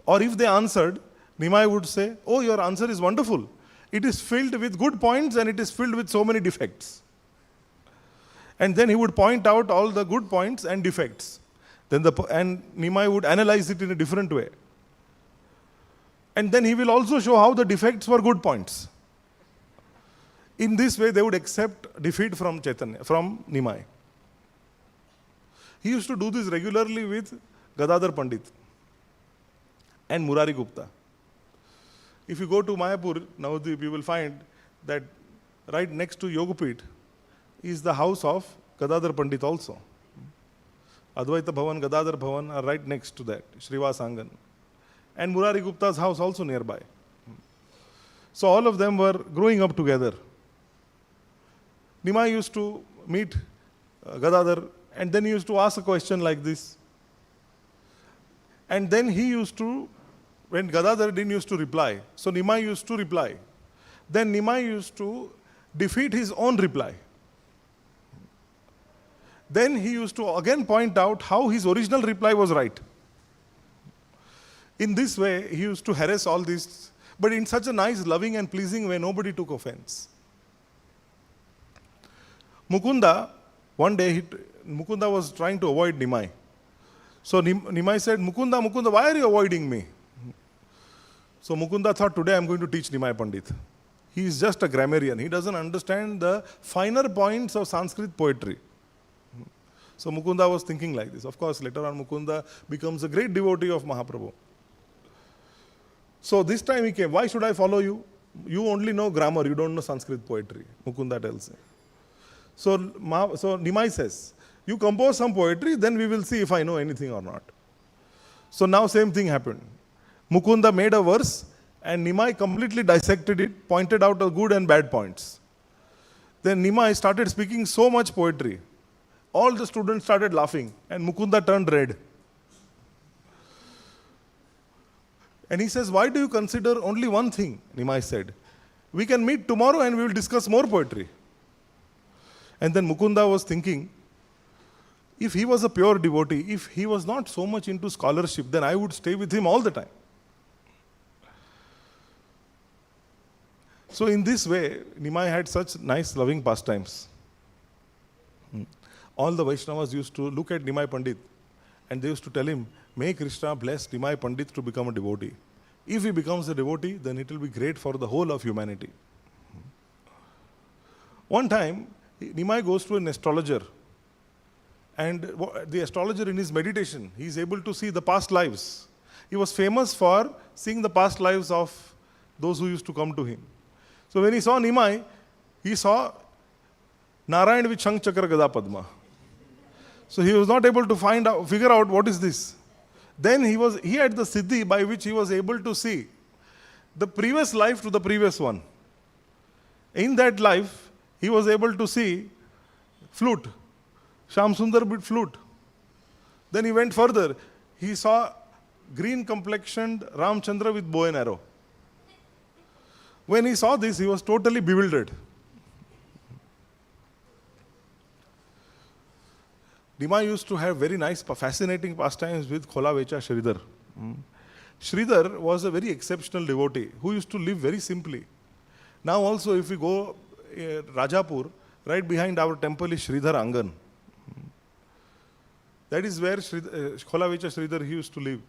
Or if they answered, Nimai would say, oh, your answer is wonderful. It is filled with good points and it is filled with so many defects. And then he would point out all the good points and defects. And Nimai would analyze it in a different way. And then he will also show how the defects were good points. In this way, they would accept defeat from Nimai. He used to do this regularly with Gadadhar Pandit and Murari Gupta. If you go to Mayapur, Navadvip, you will find that right next to Yogapith is the house of Gadadhar Pandit also. Advaita Bhavan, Gadadhar Bhavan are right next to that, Srivas Angan. And Murari Gupta's house also nearby. So all of them were growing up together. Nimai used to meet Gadadhar, and then he used to ask a question like this. And then when Gadadhar didn't used to reply, so Nimai used to reply. Then Nimai used to defeat his own reply. Then he used to again point out how his original reply was right. In this way, he used to harass all this, but in such a nice, loving and pleasing way, nobody took offense. Mukunda, one day, Mukunda was trying to avoid Nimai. So Nimai said, Mukunda, why are you avoiding me? So Mukunda thought, today I'm going to teach Nimai Pandit. He is just a grammarian. He doesn't understand the finer points of Sanskrit poetry. So Mukunda was thinking like this. Of course, later on Mukunda becomes a great devotee of Mahaprabhu. So this time he came, why should I follow you? You only know grammar, you don't know Sanskrit poetry, Mukunda tells him. So Nimai says, you compose some poetry, then we will see if I know anything or not. So now same thing happened. Mukunda made a verse and Nimai completely dissected it, pointed out the good and bad points. Then Nimai started speaking so much poetry. All the students started laughing and Mukunda turned red. And he says, why do you consider only one thing? Nimai said, we can meet tomorrow and we will discuss more poetry. And then Mukunda was thinking, if he was a pure devotee, if he was not so much into scholarship, then I would stay with him all the time. So in this way, Nimai had such nice loving pastimes. All the Vaishnavas used to look at Nimai Pandit and they used to tell him, may Krishna bless Nimai Pandit to become a devotee. If he becomes a devotee, then it will be great for the whole of humanity. One time, Nimai goes to an astrologer And the astrologer in his meditation, he is able to see the past lives. He was famous for seeing the past lives of those who used to come to him. So when he saw Nimai, he saw Narayan with Shank Chakra Gada Padma. So he was not able to figure out what is this. Then he had the siddhi by which he was able to see the previous life to the previous one. In that life, he was able to see flute, Shyam Sundar with flute. Then he went further. He saw green complexioned Ramchandra with bow and arrow. When he saw this, he was totally bewildered. Nimai used to have very nice, fascinating pastimes with Khola Vecha Sridhar. Sridhar was a very exceptional devotee who used to live very simply. Now also if we go Rajapur, right behind our temple is Sridhar Angan. That is where Khola Vecha Sridhar he used to live.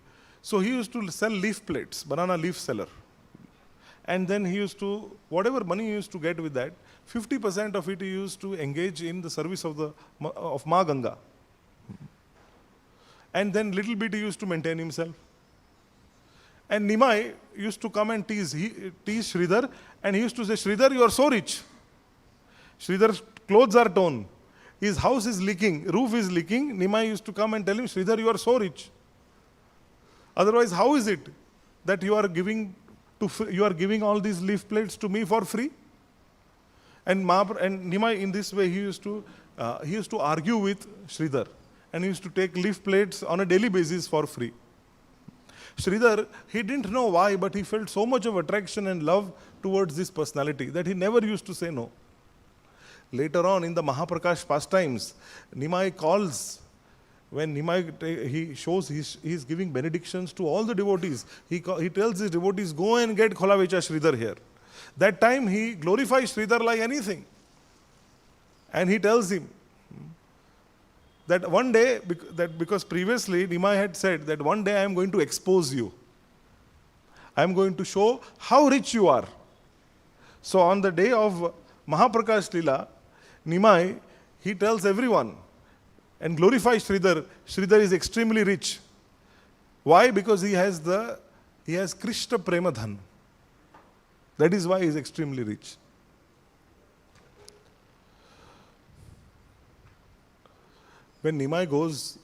So he used to sell leaf plates, banana leaf seller. And then he used to, whatever money he used to get with that, 50% of it he used to engage in the service of Ma Ganga. And then little bit he used to maintain himself. And Nimai used to come and tease Sridhar, and he used to say, Sridhar, you are so rich. Sridhar's clothes are torn. His house is leaking, roof is leaking. Nimai used to come and tell him, Sridhar, you are so rich. Otherwise, how is it that you are giving all these leaf plates to me for free? And Nimai, in this way, he used to argue with Sridhar, and he used to take leaf plates on a daily basis for free. Sridhar, he didn't know why, but he felt so much of attraction and love towards this personality that he never used to say no. Later on in the Mahaprakash pastimes, Nimai calls, when Nimai he shows he is giving benedictions to all the devotees. He tells his devotees, go and get Khola Vecha Sridhar here. That time he glorifies Sridhar like anything. And he tells him that one day, because previously Nimai had said that one day I am going to expose you. I am going to show how rich you are. So on the day of Mahaprakash Leela, Nimai, he tells everyone and glorifies Sridhar. Sridhar is extremely rich. Why? Because he has Krishna Premadhan. That is why he is extremely rich. When Nimai goes,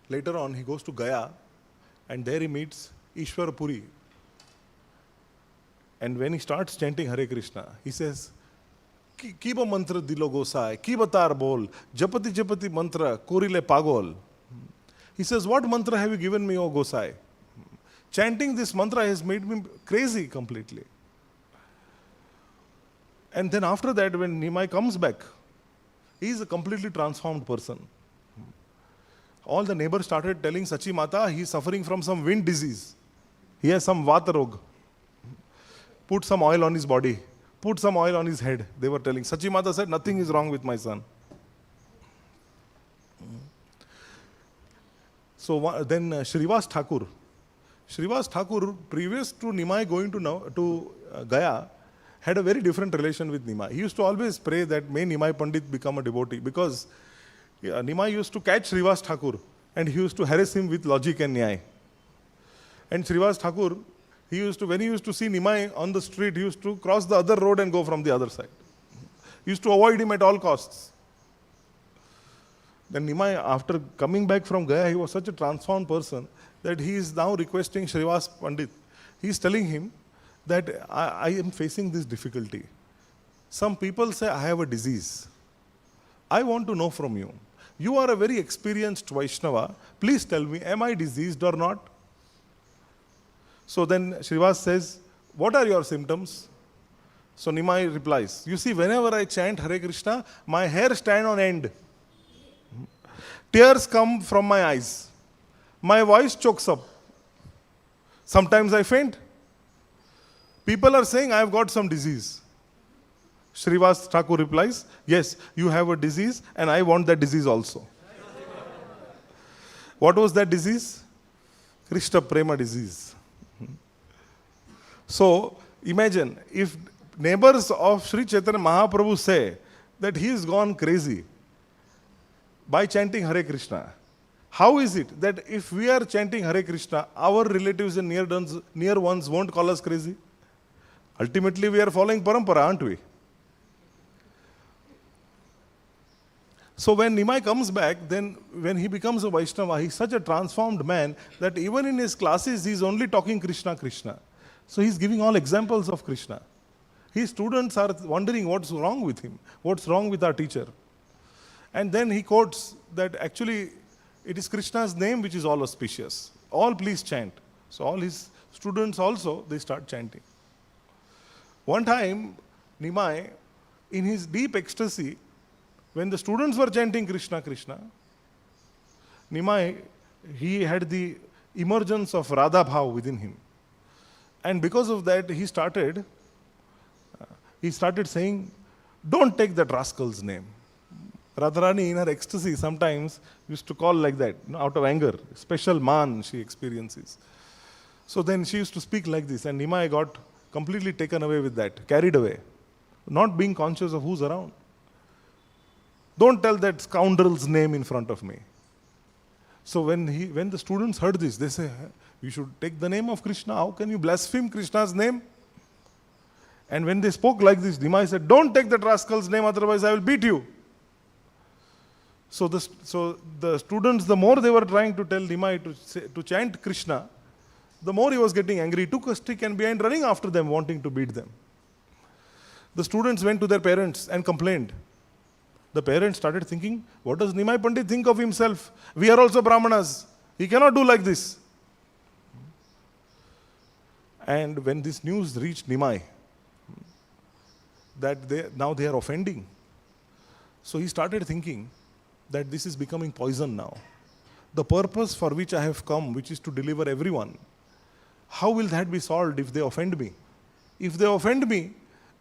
later on, he goes to Gaya, and there he meets Ishwar Puri. And when he starts chanting Hare Krishna, he says, Kiba mantra dilo gosai, kiba tar bol, japati japati mantra, korile pagol. He says, what mantra have you given me, O Gosai? Chanting this mantra has made me crazy completely. And then after that, when Nimai comes back, he is a completely transformed person. All the neighbors started telling Sachi Mata, he is suffering from some wind disease. He has some Vata Rog. Put some oil on his body. Put some oil on his head. They were telling. Sachi Mata said, nothing is wrong with my son. So then Shrivas Thakur. Shrivas Thakur, previous to Nimai going to Gaya, had a very different relation with Nimai. He used to always pray that may Nimai Pandit become a devotee, because Nimai used to catch Shrivas Thakur and he used to harass him with logic and nyai. And Shrivas Thakur, when he used to see Nimai on the street, he used to cross the other road and go from the other side. He used to avoid him at all costs. Then Nimai, after coming back from Gaya, he was such a transformed person that he is now requesting Shrivas Pandit. He is telling him that I am facing this difficulty. Some people say I have a disease. I want to know from you. You are a very experienced Vaishnava. Please tell me, am I diseased or not? So then Shrivas says, what are your symptoms? So Nimai replies, you see, whenever I chant Hare Krishna, my hair stand on end. Tears come from my eyes. My voice chokes up. Sometimes I faint. People are saying I have got some disease. Shrivas Thakur replies, yes, you have a disease and I want that disease also. What was that disease? Krishna Prema disease. So imagine if neighbors of Śrī Caitanya Mahaprabhu say that he is gone crazy, by chanting Hare Krishna. How is it that if we are chanting Hare Krishna, our relatives and near ones won't call us crazy? Ultimately, we are following parampara, aren't we? So when Nimai comes back, then when he becomes a Vaishnava, he's such a transformed man that even in his classes, he's only talking Krishna, Krishna. So he's giving all examples of Krishna. His students are wondering what's wrong with him, what's wrong with our teacher. And then he quotes that actually it is Krishna's name which is all auspicious. All please chant. So all his students also, they start chanting. One time, Nimai, in his deep ecstasy, when the students were chanting Krishna, Krishna, Nimai, he had the emergence of Radha Bhav within him. And because of that, he started saying, don't take that rascal's name. Radharani in her ecstasy sometimes used to call like that, out of anger. Special man she experiences. So then she used to speak like this, and Nimai got completely taken away with that, carried away, not being conscious of who's around. Don't tell that scoundrel's name in front of me. So when the students heard this, they say, you should take the name of Krishna. How can you blaspheme Krishna's name? And when they spoke like this, Nimai said, don't take that rascal's name, otherwise I will beat you. So the students, the more they were trying to tell Nimai to chant Krishna, the more he was getting angry. He took a stick and began running after them, wanting to beat them. The students went to their parents and complained. The parents started thinking, what does Nimai Pandit think of himself? We are also Brahmanas. He cannot do like this. And when this news reached Nimai, that now they are offending. So he started thinking that this is becoming poison now. The purpose for which I have come, which is to deliver everyone, how will that be solved if they offend me? If they offend me,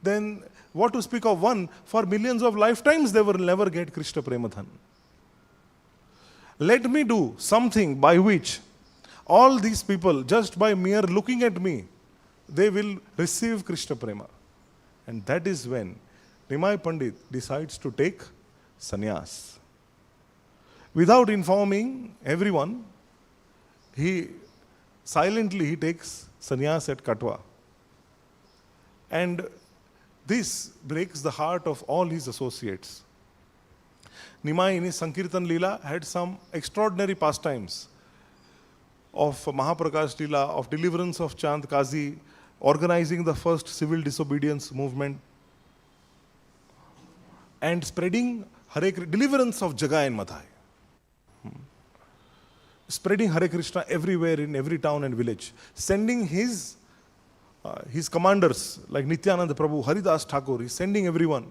then what to speak of one, for millions of lifetimes they will never get Krishna Premadhan. Let me do something by which all these people, just by mere looking at me, they will receive Krishna Prema. And that is when Nimai Pandit decides to take sannyas. Without informing everyone, he silently takes sannyas at Katwa. And this breaks the heart of all his associates. Nimai in his Sankirtan Leela had some extraordinary pastimes of Mahaprakash Leela, of deliverance of Chand Kazi, organizing the first civil disobedience movement, and spreading deliverance of Jagai and Madhai. Spreading Hare Krishna everywhere in every town and village. Sending his commanders like Nityananda Prabhu, Haridas Thakur, he's sending everyone.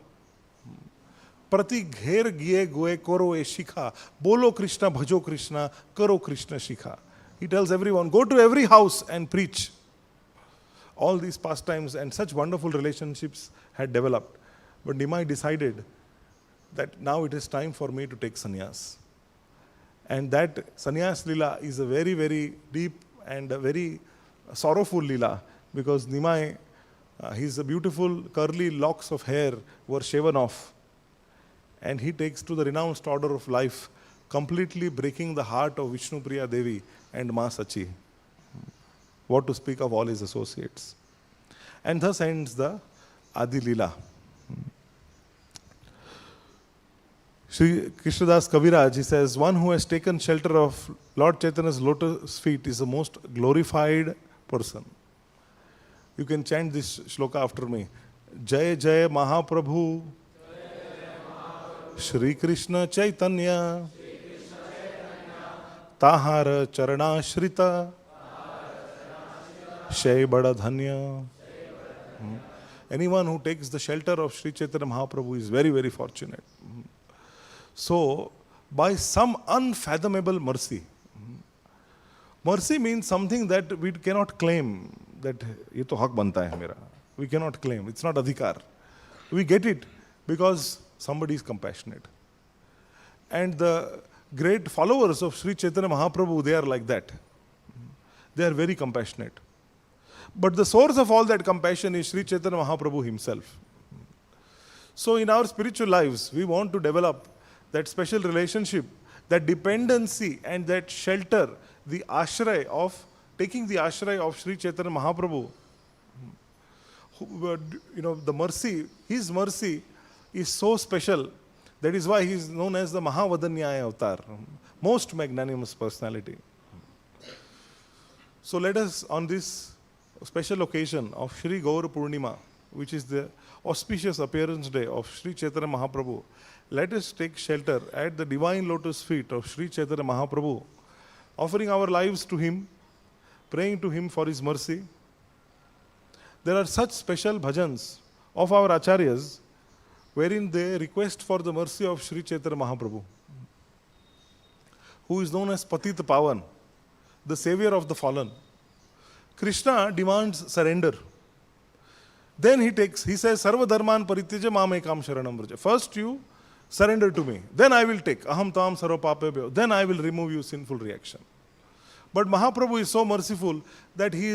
Prati gher giye goe koro e shikha, bolo Krishna, bhajo Krishna, karo Krishna shikha. He tells everyone, go to every house and preach. All these pastimes and such wonderful relationships had developed. But Nimai decided that now it is time for me to take sannyas. And that sannyas lila is a very, very deep and a very sorrowful lila, because Nimai, his beautiful curly locks of hair were shaven off. And he takes to the renounced order of life, completely breaking the heart of Vishnupriya Devi and Ma Sachi. What to speak of all his associates. And thus ends the Adi Lila. Sri Krishnadas Kaviraj, he says, one who has taken shelter of Lord Chaitanya's lotus feet is the most glorified person. You can chant this shloka after me. Jai Jai Mahaprabhu, Śrī Krishna Caitanya, Tahara Charana Shrita, Shay Bada Dhanya. Anyone who takes the shelter of Śrī Caitanya Mahaprabhu is very, very fortunate. So, by some unfathomable mercy, mercy means something that we cannot claim, that ye to haq banta hai mera. We cannot claim, it's not adhikar. We get it because somebody is compassionate. And the great followers of Śrī Caitanya Mahaprabhu, they are like that. They are very compassionate. But the source of all that compassion is Śrī Caitanya Mahaprabhu himself. So in our spiritual lives, we want to develop that special relationship, that dependency and that shelter, the ashray of, taking the ashray of Śrī Caitanya Mahaprabhu, the mercy, his mercy is so special. That is why he is known as the Mahavadanyaya avatar, most magnanimous personality. So let us, on this special occasion of Shri Gaur Purnima, which is the auspicious appearance day of Śrī Caitanya Mahaprabhu, let us take shelter at the divine lotus feet of Śrī Caitanya Mahaprabhu, offering our lives to him, praying to him for his mercy. There are such special bhajans of our acharyas wherein they request for the mercy of Śrī Caitanya Mahaprabhu, who is known as Patit Pavan, the savior of the fallen. Krishna demands surrender. Then he says, Sarva dharman parityaja mamekam sharanam vraja. First you surrender to me, then I will take. Aham tam sarva papebhyo. Then I will remove your sinful reaction. But Mahaprabhu is so merciful that he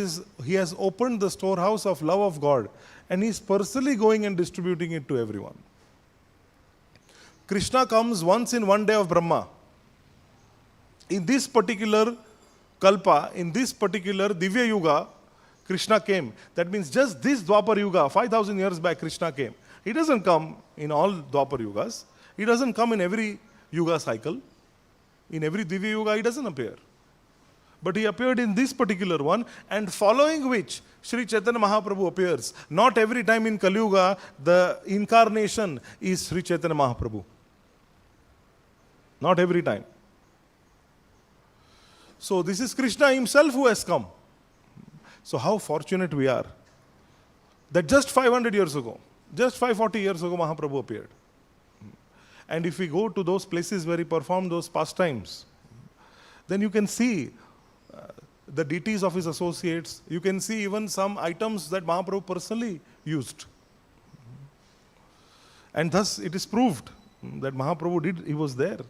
has opened the storehouse of love of God and he is personally going and distributing it to everyone. Krishna comes once in one day of Brahma. In this particular Kalpa, in this particular Divya Yuga, Krishna came. That means just this Dwapar Yuga, 5,000 years back, Krishna came. He doesn't come in all Dwapar Yugas. He doesn't come in every Yuga cycle. In every Divya Yuga, he doesn't appear. But he appeared in this particular one, and following which Śrī Caitanya Mahaprabhu appears. Not every time in Kali Yuga, the incarnation is Śrī Caitanya Mahaprabhu. Not every time. So this is Krishna himself who has come. So how fortunate we are that just 500 years ago, just 540 years ago, Mahaprabhu appeared. And if we go to those places where he performed those pastimes, then you can see the deities of his associates. You can see even some items that Mahaprabhu personally used. And thus it is proved that Mahaprabhu he was there.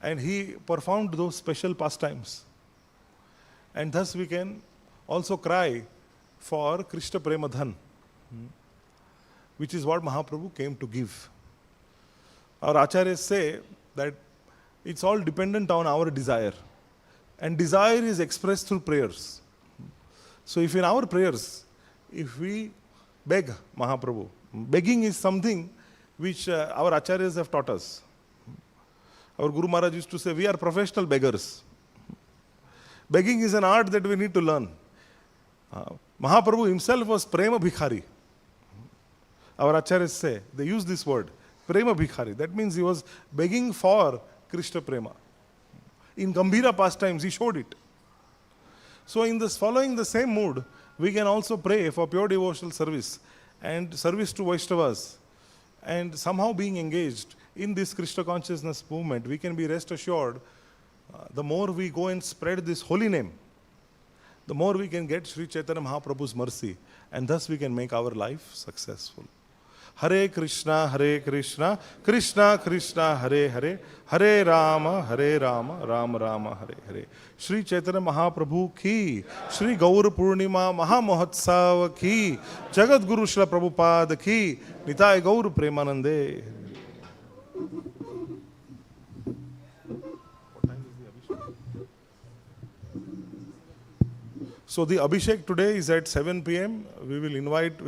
And he performed those special pastimes. And thus we can also cry for Krishna Premadhan, which is what Mahaprabhu came to give. Our acharyas say that it's all dependent on our desire. And desire is expressed through prayers. So if in our prayers, if we beg Mahaprabhu, begging is something which our acharyas have taught us. Our Guru Maharaj used to say, we are professional beggars. Begging is an art that we need to learn. Mahaprabhu himself was Prema Bhikhari. Our acharyas say, they use this word, Prema Bhikhari. That means he was begging for Krishna Prema. In Gambhira pastimes, he showed it. So in this, following the same mood, we can also pray for pure devotional service and service to Vaishnavas. And somehow being engaged in this Krishna Consciousness movement, we can be rest assured, the more we go and spread this holy name, the more we can get Śrī Caitanya Mahaprabhu's mercy, and thus we can make our life successful. Hare Krishna, Krishna Krishna, Hare Hare, Hare Rama, Rama Rama, Hare Hare. Śrī Caitanya Mahaprabhu ki, Shri Gaur Purnima Mahamahotsav ki, Jagat Guru Srila Prabhupada ki, Nitai Gaur Premanande. So the Abhishek today is at 7 p.m. We will invite